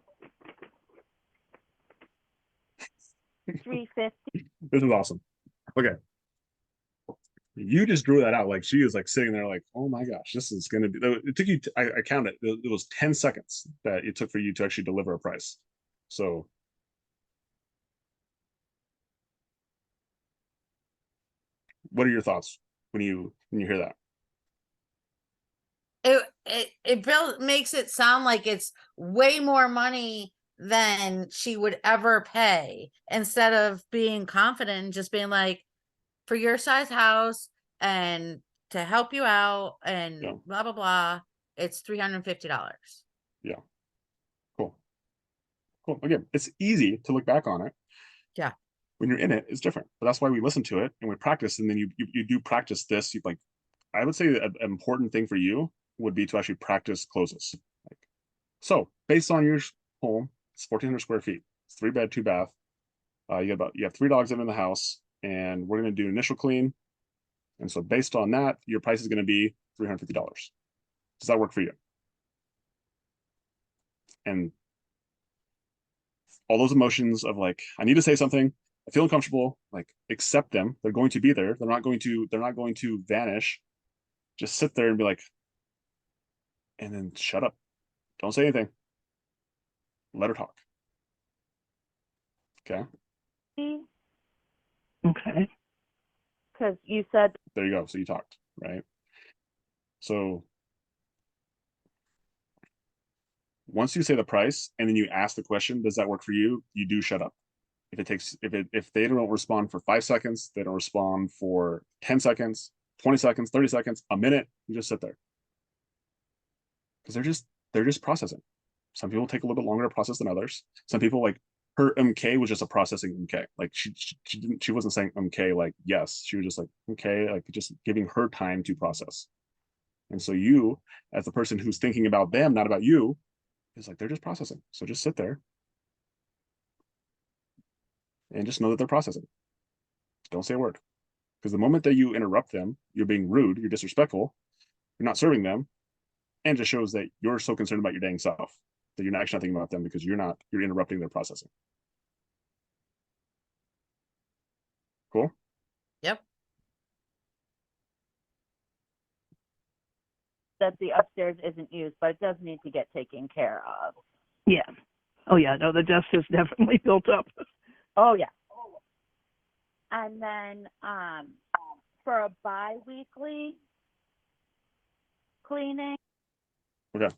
350. This is awesome. Okay. You just drew that out. Like she was like sitting there like, oh my gosh, this is going to be, it took you, I counted, it was 10 seconds that it took for you to actually deliver a price. So what are your thoughts when you hear that? It makes it sound like it's way more money than she would ever pay, instead of being confident and just being like, for your size house and to help you out and blah blah blah, it's $350. Yeah. Cool. Again, it's easy to look back on it. Yeah. When you're in it, it's different. But that's why we listen to it and we practice. And then you do practice this. You like, I would say an important thing for you would be to actually practice closes. Like, so based on your home, It's 1,400 square feet. It's 3-bed, 2-bath. You have 3 dogs in the house, and we're going to do initial clean. And so based on that, your price is going to be $350. Does that work for you? And all those emotions of like, I need to say something, I feel uncomfortable, like accept them. They're going to be there. They're not going to vanish. Just sit there and be like, and then shut up. Don't say anything. Let her talk. Okay. Okay. Because you said There you go. So you talked, right? So once you say the price and then you ask the question, does that work for you? You do shut up. If they don't respond for 5 seconds, they don't respond for 10 seconds, 20 seconds, 30 seconds, a minute, you just sit there. Because they're just processing. Some people take a little bit longer to process than others. Some people, like, her MK was just a processing MK. Like she wasn't saying MK like yes. She was just like MK, like just giving her time to process. And so you, as the person who's thinking about them, not about you, is like they're just processing. So just sit there and just know that they're processing. Don't say a word. Because the moment that you interrupt them, you're being rude, you're disrespectful, you're not serving them, and it just shows that you're so concerned about your dang self that you're not actually thinking about them because you're interrupting their processing. Cool? Yep. that the upstairs isn't used, but it does need to get taken care of. Yeah. Oh yeah. No, the dust is definitely built up. Oh yeah. And then for a bi-weekly cleaning. Okay.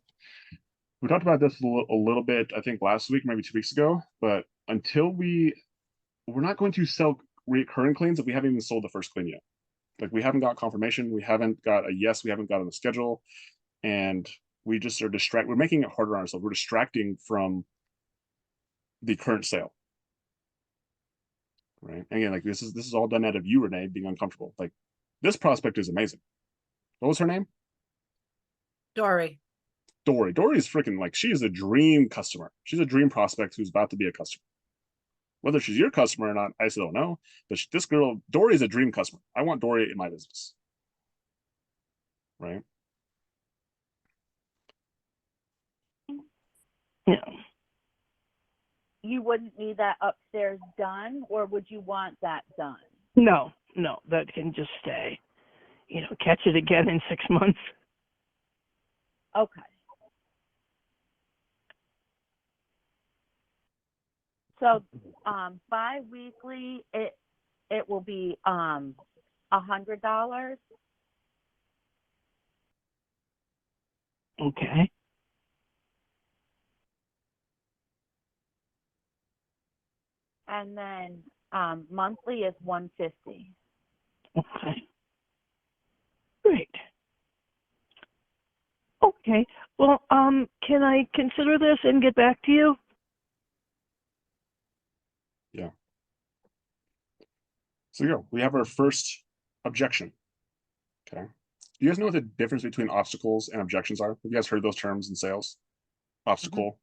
We talked about this a little bit, I think last week, maybe 2 weeks ago, but until we're not going to sell recurring cleans if we haven't even sold the first clean yet. Like we haven't got confirmation, we haven't got a yes, we haven't got on the schedule, and we just are we're making it harder on ourselves. We're distracting from the current sale. Right. And again, like this is all done out of you, Renee, being uncomfortable. Like this prospect is amazing. What was her name? Dory. Dory is freaking like she is a dream customer. She's a dream prospect who's about to be a customer. Whether she's your customer or not, I still don't know. But this girl, Dory, is a dream customer. I want Dory in my business. Right? Yeah. You wouldn't need that upstairs done, or would you want that done? No, that can just stay. You know, catch it again in 6 months. Okay. So bi-weekly, it will be $100. Okay. And then monthly is $150. Okay. Great. Okay. Well, can I consider this and get back to you? Yeah. So yeah, we have our first objection. Okay. Do you guys know what the difference between obstacles and objections are? Have you guys heard those terms in sales? Obstacle,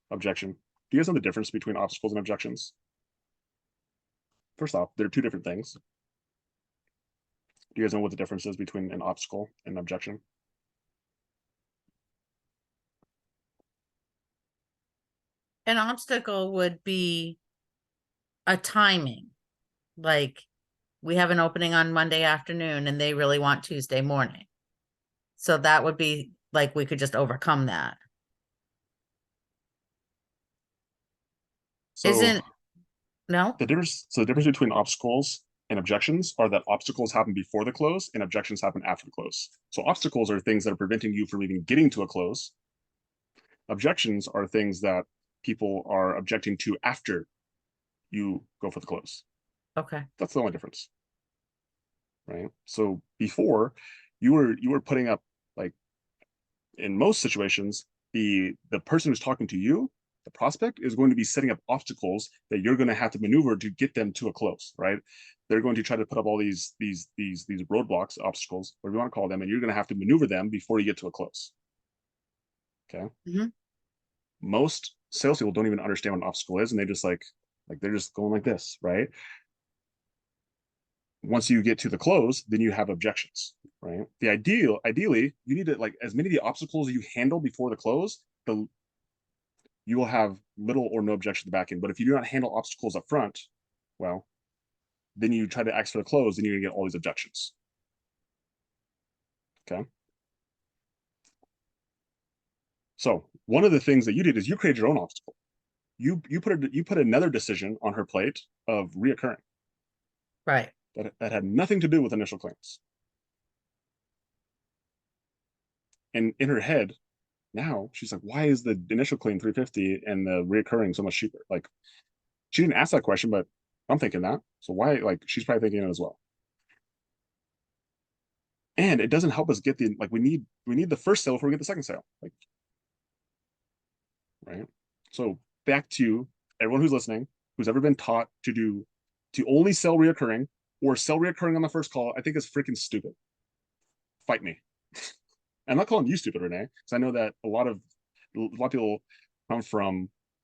objection. Do you guys know the difference between obstacles and objections? First off, they're two different things. Do you guys know what the difference is between an obstacle and an objection? An obstacle would be a timing. Like we have an opening on Monday afternoon and they really want Tuesday morning. So that would be like we could just overcome that. So No? the difference between obstacles and objections are that obstacles happen before the close and objections happen after the close. So obstacles are things that are preventing you from even getting to a close. Objections are things that people are objecting to after you go for the close. Okay. That's the only difference. Right? So before you were putting up, like, in most situations, the person who's talking to you, the prospect, is going to be setting up obstacles that you're going to have to maneuver to get them to a close, right? They're going to try to put up all these roadblocks, obstacles, whatever you want to call them, and you're going to have to maneuver them before you get to a close. Okay. Mhm. Most salespeople don't even understand what an obstacle is, and they just like they're just going like this, right? Once you get to the close, then you have objections, right? Ideally, you need to like as many of the obstacles you handle before the close, you will have little or no objection to the back end. But if you do not handle obstacles up front, well, then you try to ask for the close, then you're gonna get all these objections. Okay. So one of the things that you did is you created your own obstacle. You put another decision on her plate of reoccurring. Right. That had nothing to do with initial claims. And in her head, now she's like, why is the initial claim 350 and the reoccurring so much cheaper? Like, she didn't ask that question, but I'm thinking that. So why, like, she's probably thinking it as well. And it doesn't help us get the, like, we need the first sale before we get the second sale. Like, right? So back to everyone who's listening, who's ever been taught to only sell reoccurring or sell reoccurring on the first call, I think is freaking stupid. Fight me. I'm not calling you stupid, Renee, because I know that a lot of people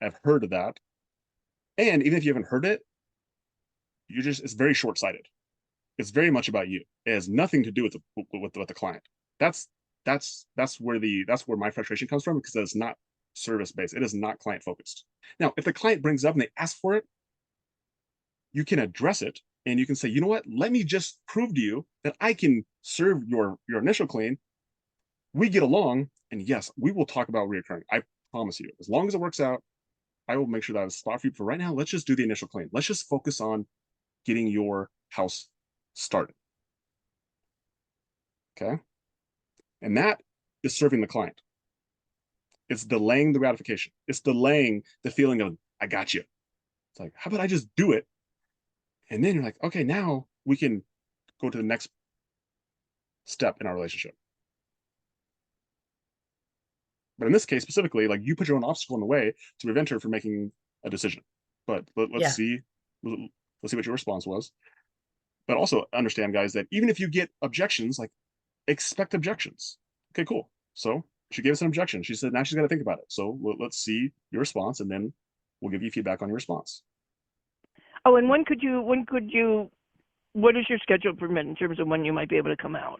have heard of that. And even if you haven't heard it, it's very short-sighted. It's very much about you. It has nothing to do with the client. That's where my frustration comes from, because it's not service-based. It is not client-focused. Now, if the client brings up and they ask for it, you can address it and you can say, you know what, let me just prove to you that I can serve your initial claim. We get along, and yes, we will talk about reoccurring. I promise you, as long as it works out, I will make sure that I have a spot for you. For right now, let's just do the initial claim. Let's just focus on getting your house started. Okay. And that is serving the client. It's delaying the gratification. It's delaying the feeling of, I got you. It's like, how about I just do it? And then you're like, okay, now we can go to the next step in our relationship. But in this case specifically, like, you put your own obstacle in the way to prevent her from making a decision. But let's see what your response was. But also understand, guys, that even if you get objections, like, expect objections. Okay, cool. So she gave us an objection. She said now she's got to think about it. So let's see your response, and then we'll give you feedback on your response. Oh, and when could you, what is your schedule permit in terms of when you might be able to come out?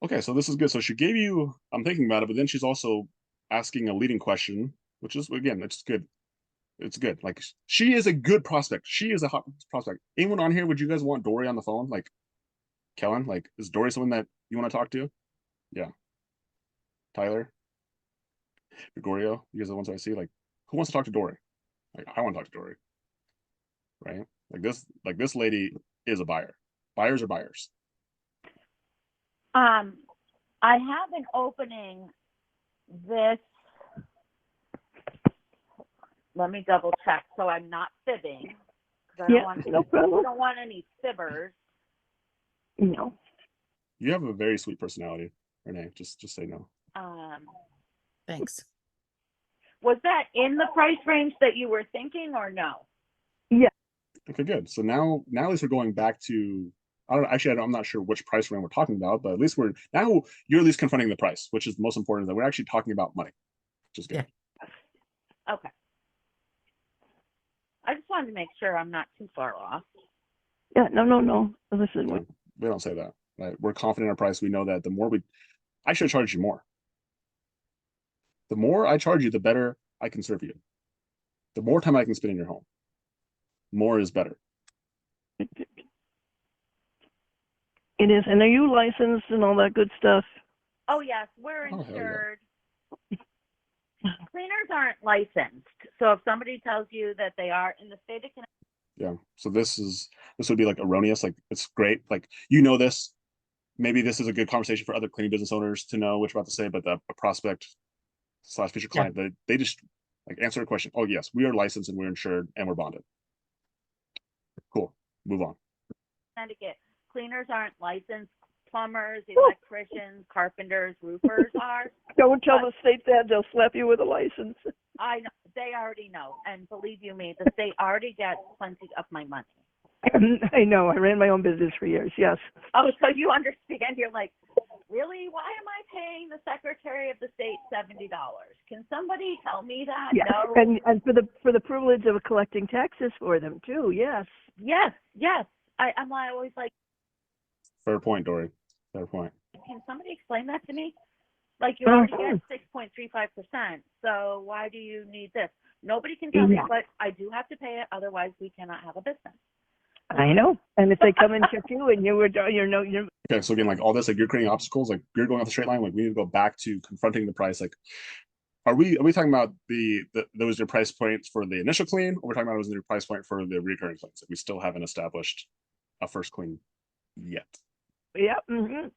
Okay, so this is good. So she gave you, I'm thinking about it, but then she's also asking a leading question, which is, again, it's good. It's good. Like, she is a good prospect. She is a hot prospect. Anyone on here, would you guys want Dory on the phone? Like, Kellen, like, is Dory someone that you want to talk to? Yeah. Tyler? Gregorio? You guys are the ones I see. Like, who wants to talk to Dory? Like, I want to talk to Dory. Right? Like this lady is a buyer. Buyers are buyers. I have an opening this. Let me double check so I'm not fibbing, because I don't want any fibbers. No. You have a very sweet personality, Renee. Just say no. Thanks. Was that in the price range that you were thinking, or no? Yeah. Okay, good. So now at least we're going back to, I'm not sure which price range we're talking about, but at least you're at least confronting the price, which is the most important, that we're actually talking about money, which is good. Yeah. Okay. I just wanted to make sure I'm not too far off. Yeah, no. Listen, No, we don't say that. Right? We're confident in our price. We know that I should charge you more. The more I charge you, the better I can serve you. The more time I can spend in your home. More is better. it is. And are you licensed and all that good stuff? Oh, yes, we're Oh, insured. Cleaners aren't licensed. So if somebody tells you that they are in the state of Connecticut. Yeah. So this would be like erroneous. Like, it's great. Like, you know this. Maybe this is a good conversation for other cleaning business owners to know what you're about to say, but a prospect / future client, they just like answer a question. Oh, yes, we are licensed and we're insured and we're bonded. Cool. Move on. Connecticut, cleaners aren't licensed. Plumbers, electricians, carpenters, roofers are. Don't tell the state that. They'll slap you with a license. I know. They already know. And believe you me, the state already gets plenty of my money. I know. I ran my own business for years. Yes. Oh, so you understand. You're like, really? Why am I paying the Secretary of the State $70? Can somebody tell me that? Yeah, No. and for the privilege of collecting taxes for them too. Yes. Yes, yes. I'm always like, Fair point, Dory. Fair point. can somebody explain that to me? Like, you already Mhm. get 6.35%, so why do you need this? Nobody can tell me, Yeah. but I do have to pay it. Otherwise, we cannot have a business. I know. And if they come and check you and you're Okay, so again, like all this, like you're creating obstacles, like you're going off the straight line. Like we need to go back to confronting the price. Like, are we talking about those your price points for the initial clean, or we're talking about those your price point for the recurring cleans? Like we still haven't established a first clean yet. yeah. Mm-hmm.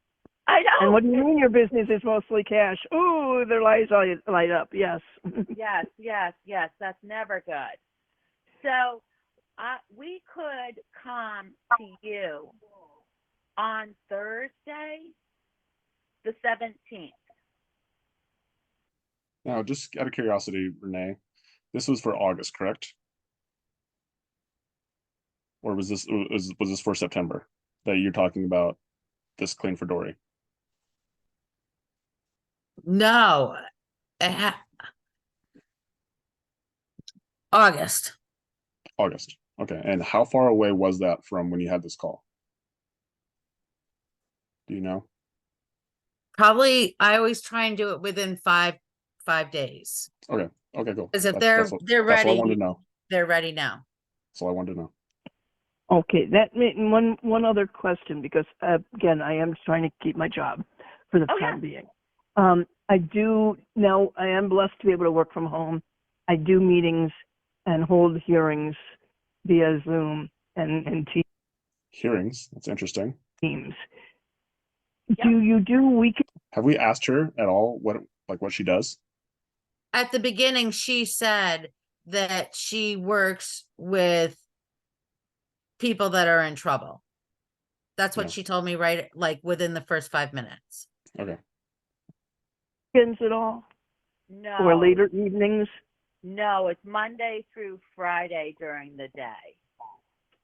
I know. And what do you mean your business is mostly cash? Ooh, their eyes light up. Yes. Yes, yes, yes. That's never good. So we could come to you on Thursday, the 17th. Now, just out of curiosity, Renee, this was for August, correct? Or was this for September that you're talking about this clean for Dory? No. August. August. Okay. And how far away was that from when you had this call? Do you know? Probably I always try and do it within five days. Okay. Okay, cool. Because if That's they're what I wanted ready, to know. they're ready now. That's all I wanted to know. Okay, one other question, because again, I am trying to keep my job for the time being. I am blessed to be able to work from home. I do meetings and hold hearings via Zoom and Hearings. That's interesting. Teams. Yep. Do you do weekend? Have we asked her at all what she does? At the beginning, she said that she works with people that are in trouble. That's what Yeah. she told me, right? Like within the first 5 minutes. Okay. Weekends at all? No. Or later evenings? No, it's Monday through Friday during the day.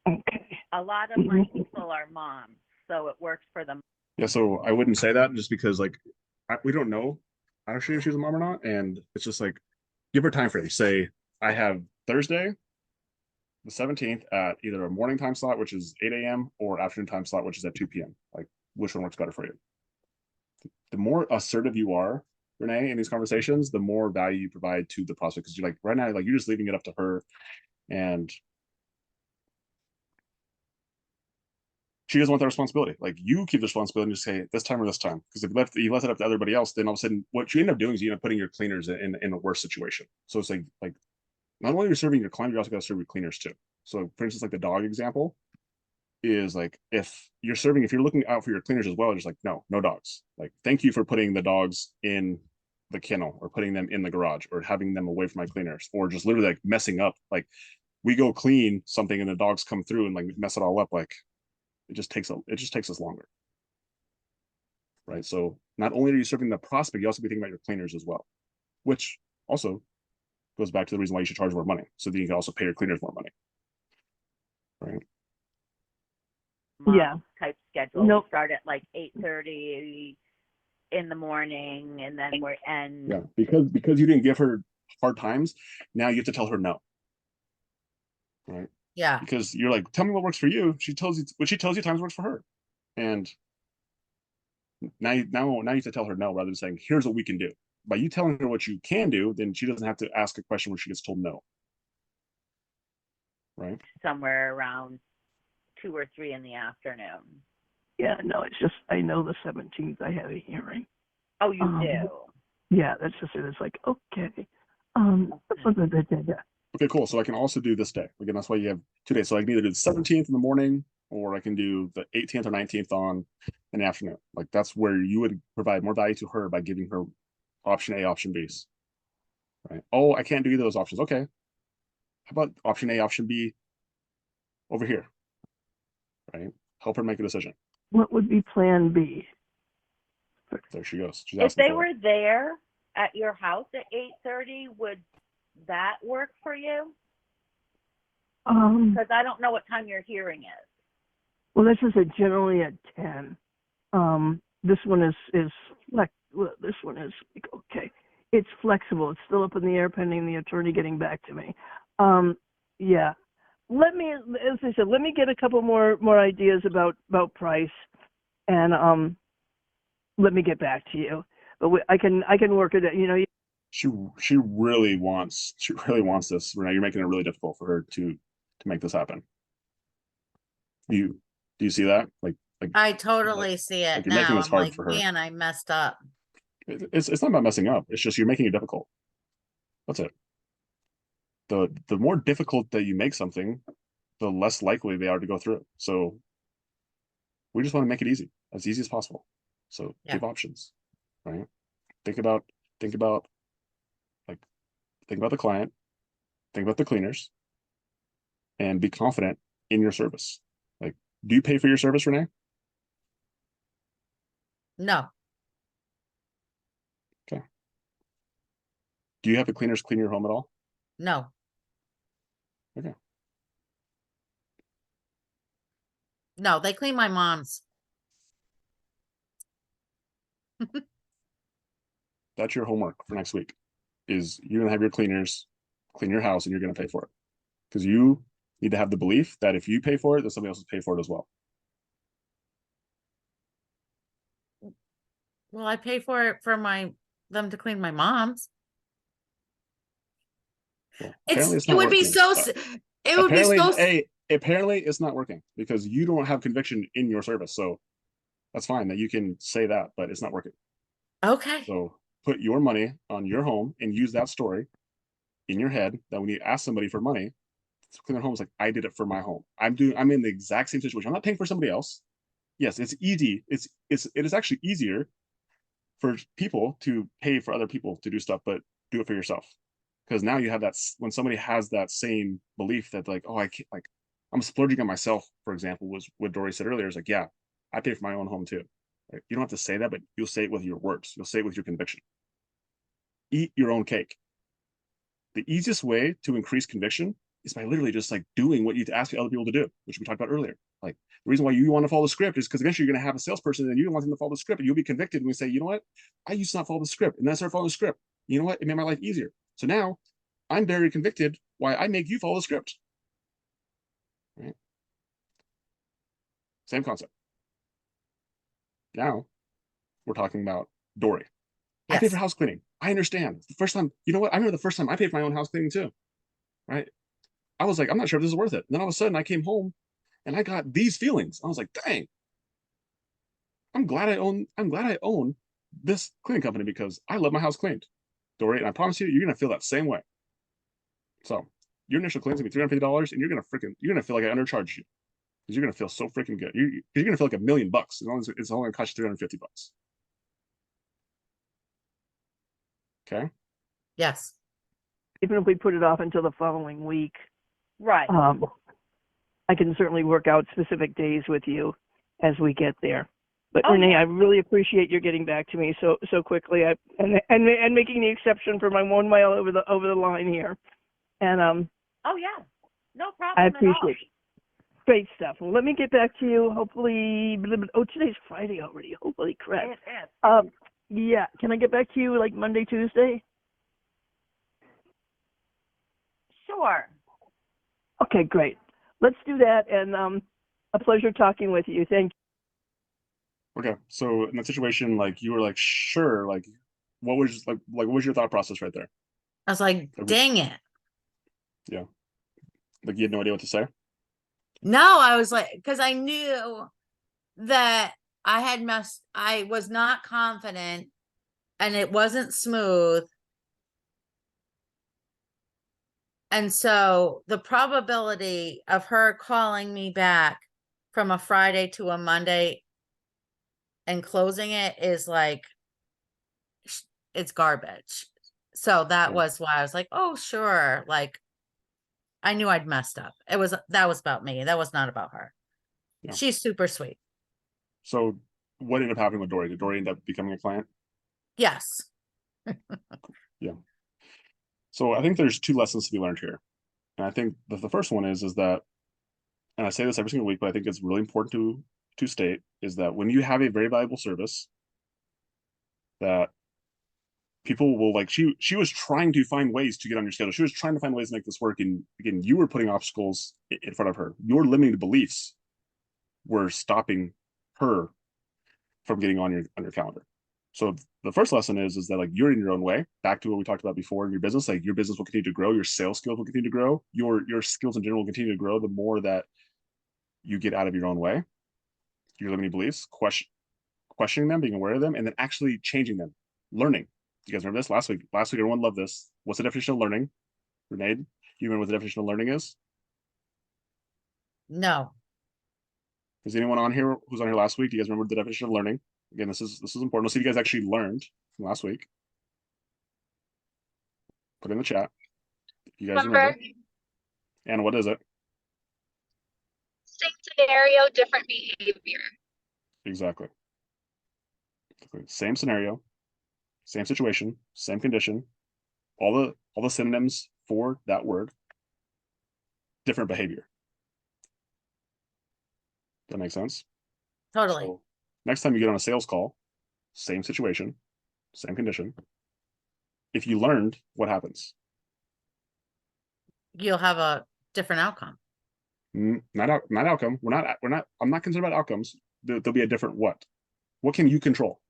Okay. A lot of my people are moms, so it works for them. Yeah, so I wouldn't say that just because like we don't know actually if she's a mom or not, and it's just like give her time frame. Say I have Thursday, the 17th at either a morning time slot, which is 8 a.m., or afternoon time slot, which is at 2 p.m. Like which one works better for you? The more assertive you are, Renee, in these conversations, the more value you provide to the prospect. Because you're like right now, like you're just leaving it up to her, and she doesn't want that responsibility. Like you keep the responsibility and just say this time or this time. Because if you left it up to everybody else, then all of a sudden what you end up doing is you end up putting your cleaners in a worse situation. So it's like not only are you serving your client, you also got to serve your cleaners too. So for instance, like the dog example is like if you're looking out for your cleaners as well, just like no dogs. Like thank you for putting the dogs in the kennel or putting them in the garage or having them away from my cleaners or just literally like messing up. Like we go clean something and the dogs come through and like mess it all up. Like it just takes us longer, right? So not only are you serving the prospect, you also be thinking about your cleaners as well, which also goes back to the reason why you should charge more money, so that you can also pay your cleaners more money, right? Yeah. Type schedule. Nope. We start at like 8:30 in the morning, and then yeah, because you didn't give her hard times, now you have to tell her no, right? Yeah. Because you're like, tell me what works for you. She tells you times works for her, and now you have to tell her no rather than saying here's what we can do. By you telling her what you can do, then she doesn't have to ask a question where she gets told no, right? somewhere around 2 or 3 in the afternoon. Yeah, no, it's just I know the 17th I have a hearing. Oh, you do? Yeah, that's just it. It's like, okay. Okay, cool. So I can also do this day. Again, that's why you have 2 days. So I can either do the 17th in the morning, or I can do the 18th or 19th in the afternoon. Like that's where you would provide more value to her by giving her option A, option B's. Right. Oh, I can't do either of those options. Okay. How about option A, option B over here? Right. Help her make a decision. What would be plan B? There she goes. She's If asking they for were it. there at your house at 8:30, would that work for you? Because I don't know what time your hearing is. Well, this is generally at 10. This one is like, well, this one is like, okay. it's flexible. It's still up in the air pending the attorney getting back to me. Yeah. Let me, as I said, let me get a couple more ideas about price, and let me get back to you. But I can work it. You know, She really wants this, Renee. You're making it really difficult for her to make this happen. Do you see that? Like I totally see it you're making now. this I'm hard like, for her. man, I messed up. It's not about messing up. It's just you're making it difficult. That's it. The more difficult that you make something, the less likely they are to go through. So we just want to make it easy as possible. So Yeah. give options, right? Think about think about the client, think about the cleaners, and be confident in your service. Like, do you pay for your service, Renee? No, Okay. Do you have the cleaners clean your home at all? no. Okay. No, they clean my mom's. That's your homework for next week. Is you're gonna have your cleaners clean your house and you're gonna pay for it. Because you need to have the belief that if you pay for it, that somebody else will pay for it as well. Well, I pay for it for them to clean my mom's. Well, apparently it's It not would be working. so it would be so Apparently it's not working because you don't have conviction in your service. So that's fine that you can say that, but it's not working. okay. So put your money on your home and use that story in your head that when you ask somebody for money to clean their home, it's like, I did it for my home. I'm in the exact same situation. I'm not paying for somebody else. Yes, it's easy. It is actually easier for people to pay for other people to do stuff, but do it for yourself. Because now you have that, when somebody has that same belief that like, oh, I can't, like, I'm splurging on myself, for example, was what Dory said earlier. Is like, yeah, I pay for my own home too. Like, you don't have to say that, but you'll say it with your words. You'll say it with your conviction. Eat your own cake. The easiest way to increase conviction is by literally just like doing what you ask other people to do, which we talked about earlier. Like the reason why you want to follow the script is because eventually you're going to have a salesperson and you don't want them to follow the script, and you'll be convicted when you say, you know what, I used to not follow the script, and then I started following the script. You know what, it made my life easier. So now I'm very convicted why I make you follow the script. Right? Same concept. Now we're talking about Dory. Yes. I pay for house cleaning. I understand. The first time, you know what? I remember the first time I paid for my own house cleaning too. Right? I was like, I'm not sure if this is worth it. And then all of a sudden I came home and I got these feelings. I was like, dang, I'm glad I own this cleaning company because I love my house cleaned. Dory, and I promise you're gonna feel that same way. So your initial clean's gonna be $350, and you're gonna feel like I undercharged you. Because you're gonna feel so freaking good. You're gonna feel like $1 million as long as it's only gonna cost you $350. Okay. Yes. Even if we put it off until the following week, Right. I can certainly work out specific days with you as we get there. But Renee, yeah. I really appreciate your getting back to me so quickly, and making the exception for my 1 mile over the line here. And oh yeah, no problem. I appreciate it. Great stuff. Well, let me get back to you. Hopefully, today's Friday already. Holy crap. It is. Yeah. Can I get back to you like Monday, Tuesday? Sure. Okay, great. Let's do that. And a pleasure talking with you. Thank you. Okay. So in that situation, like you were like, sure, like what was your thought process right there? I was like, dang it. Yeah. Like you had no idea what to say? No, I was like, because I knew that I was not confident and it wasn't smooth. And so the probability of her calling me back from a Friday to a Monday and closing it is like, it's garbage. So that was why I was like, oh, sure. Like, I knew I'd messed up. That was about me. That was not about her. Yeah. She's super sweet. So what ended up happening with Dory? Did Dory end up becoming a client? Yes. Yeah. So I think there's 2 lessons to be learned here. And I think the first one is that, and I say this every single week, but I think it's really important to state, is that when you have a very valuable service that people will like she was trying to find ways to get on your schedule. She was trying to find ways to make this work. And again, you were putting obstacles in front of her. Your limiting beliefs were stopping her from getting on your calendar. So the first lesson is that like you're in your own way. Back to what we talked about before in your business, like your business will continue to grow, your sales skills will continue to grow, your skills in general will continue to grow the more that you get out of your own way, your limiting beliefs, questioning them, being aware of them, and then actually changing them, learning. You guys remember this last week? Last week, everyone loved this. What's the definition of learning? Renee, do you remember what the definition of learning is? No. Is anyone on here who's on here last week? Do you guys remember the definition of learning? Again, this is important. Let's see if you guys actually learned from last week. Put it in the chat. You guys remember. And what is it? Same scenario, different behavior. Exactly. Same scenario, same situation, same condition, all the synonyms for that word, different behavior. That makes sense? Totally. So next time you get on a sales call, same situation, same condition. If you learned, what happens? You'll have a different outcome. Not outcome. I'm not concerned about outcomes. There'll be a different what. What can you control?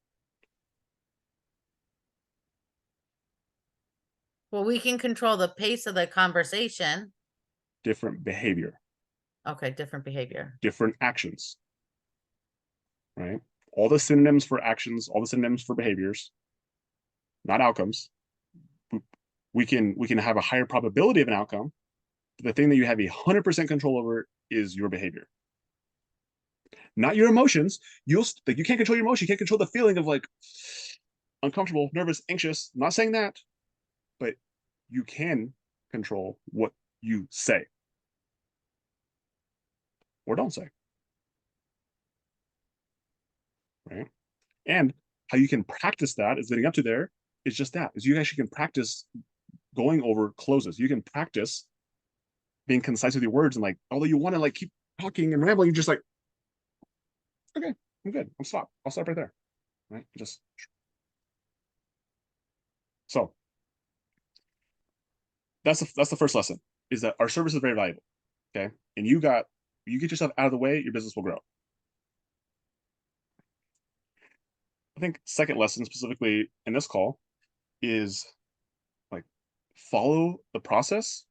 Well, we can control the pace of the conversation. Different behavior. Okay, different behavior. Different actions. Right? All the synonyms for actions, all the synonyms for behaviors, not outcomes. We can have a higher probability of an outcome. But the thing that you have 100% control over is your behavior. Not your emotions. You can't control your emotion. You can't control the feeling of like uncomfortable, nervous, anxious. I'm not saying that, but you can control what you say or don't say. Right? And how you can practice that is leading up to there is just that, is you actually can practice going over closes. You can practice being concise with your words, and like, although you want to like keep talking and rambling, you're just like, okay, I'm good. I'll stop right there. Right? Just so that's the first lesson, is that our service is very valuable. Okay. And you get yourself out of the way, your business will grow. I think second lesson specifically in this call is like follow the process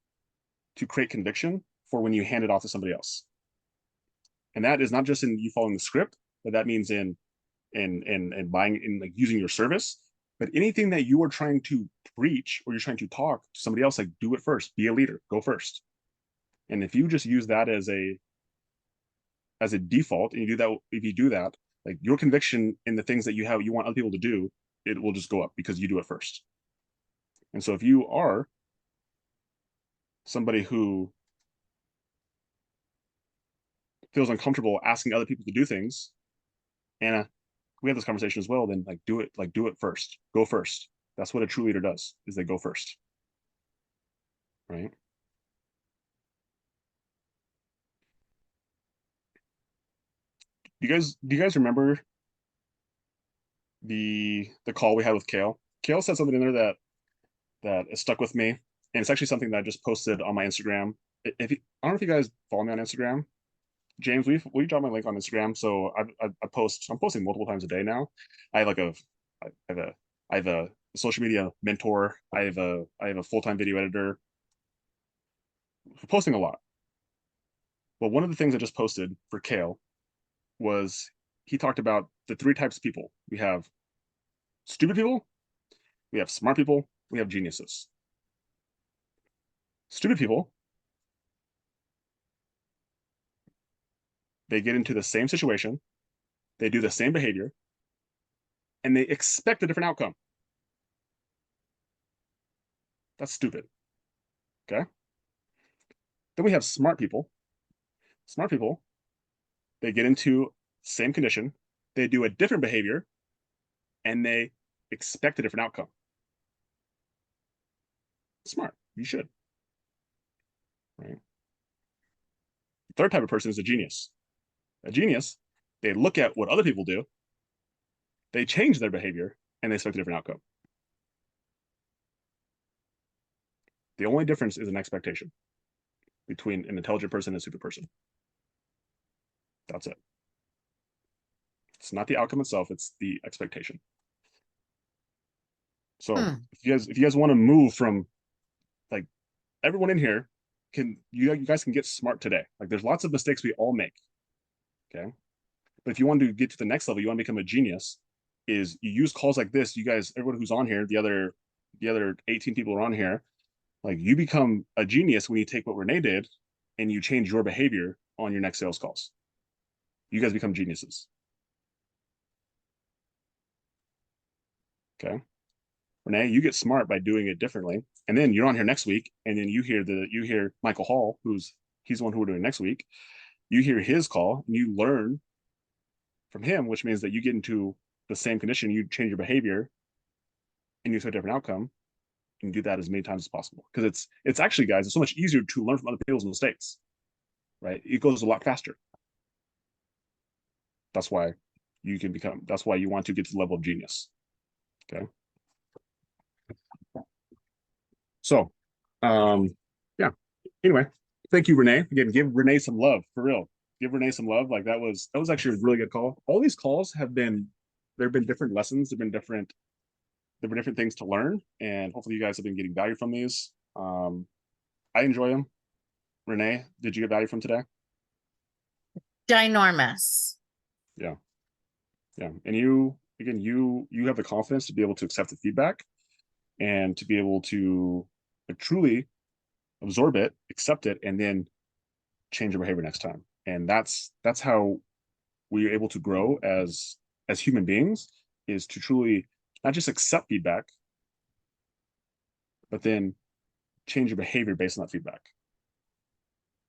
to create conviction for when you hand it off to somebody else. And that is not just in you following the script, but that means in buying, in like using your service. But anything that you are trying to preach or you're trying to talk to somebody else, like do it first, be a leader, go first. And if you just use that as a default, and if you do that, like your conviction in the things that you want other people to do, it will just go up because you do it first. And so if you are somebody who feels uncomfortable asking other people to do things, Anna, we have this conversation as well, then do it first. Go first. That's what a true leader does, is they go first. Right? Do you guys remember the call we had with Kale? Kale said something in there that has stuck with me. And it's actually something that I just posted on my Instagram. I don't know if you guys follow me on Instagram. James, will you drop my link on Instagram? So I'm posting multiple times a day now. I have a social media mentor. I have a full-time video editor. We're posting a lot. Well, one of the things I just posted for Kale was he talked about the three types of people. We have stupid people, we have smart people, we have geniuses. Stupid people, they get into the same situation, they do the same behavior, and they expect a different outcome. That's stupid. Okay? Then we have smart people. Smart people, they get into same condition, they do a different behavior, and they expect a different outcome. Smart. You should. Right? The third type of person is a genius. A genius, they look at what other people do, they change their behavior, and they expect a different outcome. The only difference is an expectation between an intelligent person and a stupid person. That's it. It's not the outcome itself, it's the expectation. So if you guys want to move from, like, everyone in here you guys can get smart today. Like, there's lots of mistakes we all make. Okay. But if you want to get to the next level, you want to become a genius, is you use calls like this. You guys, everyone who's on here, the other 18 people are on here, like, you become a genius when you take what Renee did and you change your behavior on your next sales calls. You guys become geniuses. Okay. Renee, you get smart by doing it differently. And then you're on here next week, and then you hear Michael Hall, he's the one who we're doing next week. You hear his call and you learn from him, which means that you get into the same condition, you change your behavior, and you get a different outcome. And do that as many times as possible. Because it's actually, guys, it's so much easier to learn from other people's mistakes, right? It goes a lot faster. That's why you want to get to the level of genius. Okay. So, yeah. Anyway, thank you, Renee. Again, give Renee some love, for real. Give Renee some love. Like, that was actually a really good call. All these calls there have been different lessons. There have been different things to learn, and hopefully you guys have been getting value from these. I enjoy them. Renee, did you get value from today? Ginormous. Yeah. And you have the confidence to be able to accept the feedback and to be able to truly absorb it, accept it, and then change your behavior next time. And that's how we are able to grow as human beings, is to truly not just accept feedback, but then change your behavior based on that feedback.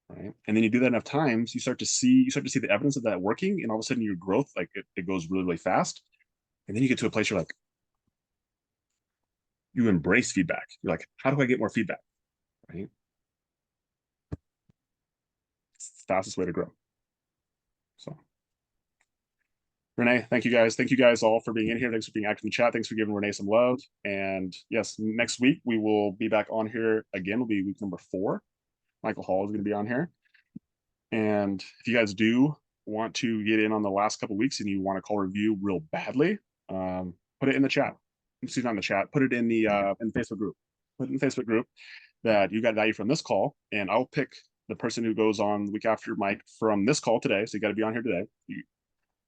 Right. And then you do that enough times, you start to see the evidence of that working, and all of a sudden your growth, like, it goes really, really fast. And then you get to a place where, like, you embrace feedback. You're like, how do I get more feedback? Right. It's the fastest way to grow. So, Renee, thank you guys. Thank you guys all for being in here. Thanks for being active in the chat. Thanks for giving Renee some love. And yes, next week we will be back on here again. It'll be week number 4. Michael Hall is going to be on here. And if you guys do want to get in on the last couple of weeks and you want to call review real badly, put it in the chat. Excuse me, not in the chat. Put it in the Facebook group. Put it in the Facebook group that you got value from this call, and I'll pick the person who goes on the week after Mike from this call today. So you got to be on here today,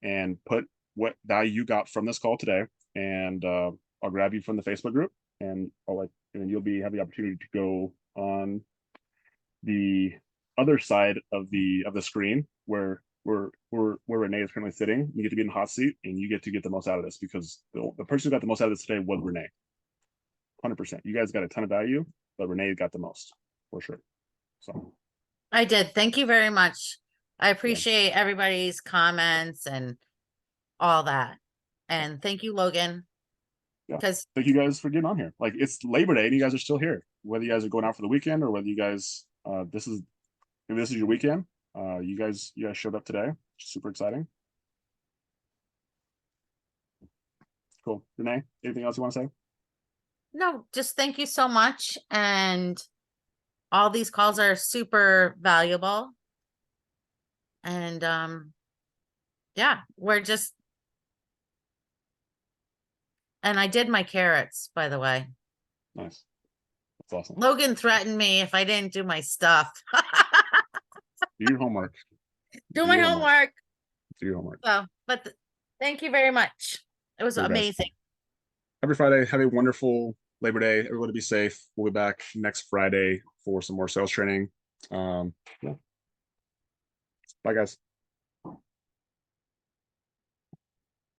and put what value you got from this call today, and I'll grab you from the Facebook group, and and you'll have the opportunity to go on the other side of the screen where Renee is currently sitting. You get to be in the hot seat, and you get to get the most out of this, because the person who got the most out of this today was Renee. 100%. You guys got a ton of value, but Renee got the most, for sure. So I did. Thank you very much. I appreciate everybody's comments and all that. And thank you, Logan. Because thank you guys for getting on here. Like, it's Labor Day and you guys are still here. Whether you guys are going out for the weekend or whether you guys this is your weekend, you guys showed up today. Super exciting. Cool. Renee, anything else you want to say? no, just thank you so much. And all these calls are super valuable. And yeah, and I did my carrots, by the way. Nice. That's awesome. Logan threatened me if I didn't do my stuff. Do your homework. Do my homework. Do your homework. So, but thank you very much. It was amazing. Every Friday, have a wonderful Labor Day. Everybody be safe. We'll be back next Friday for some more sales training. Yeah. Bye, guys.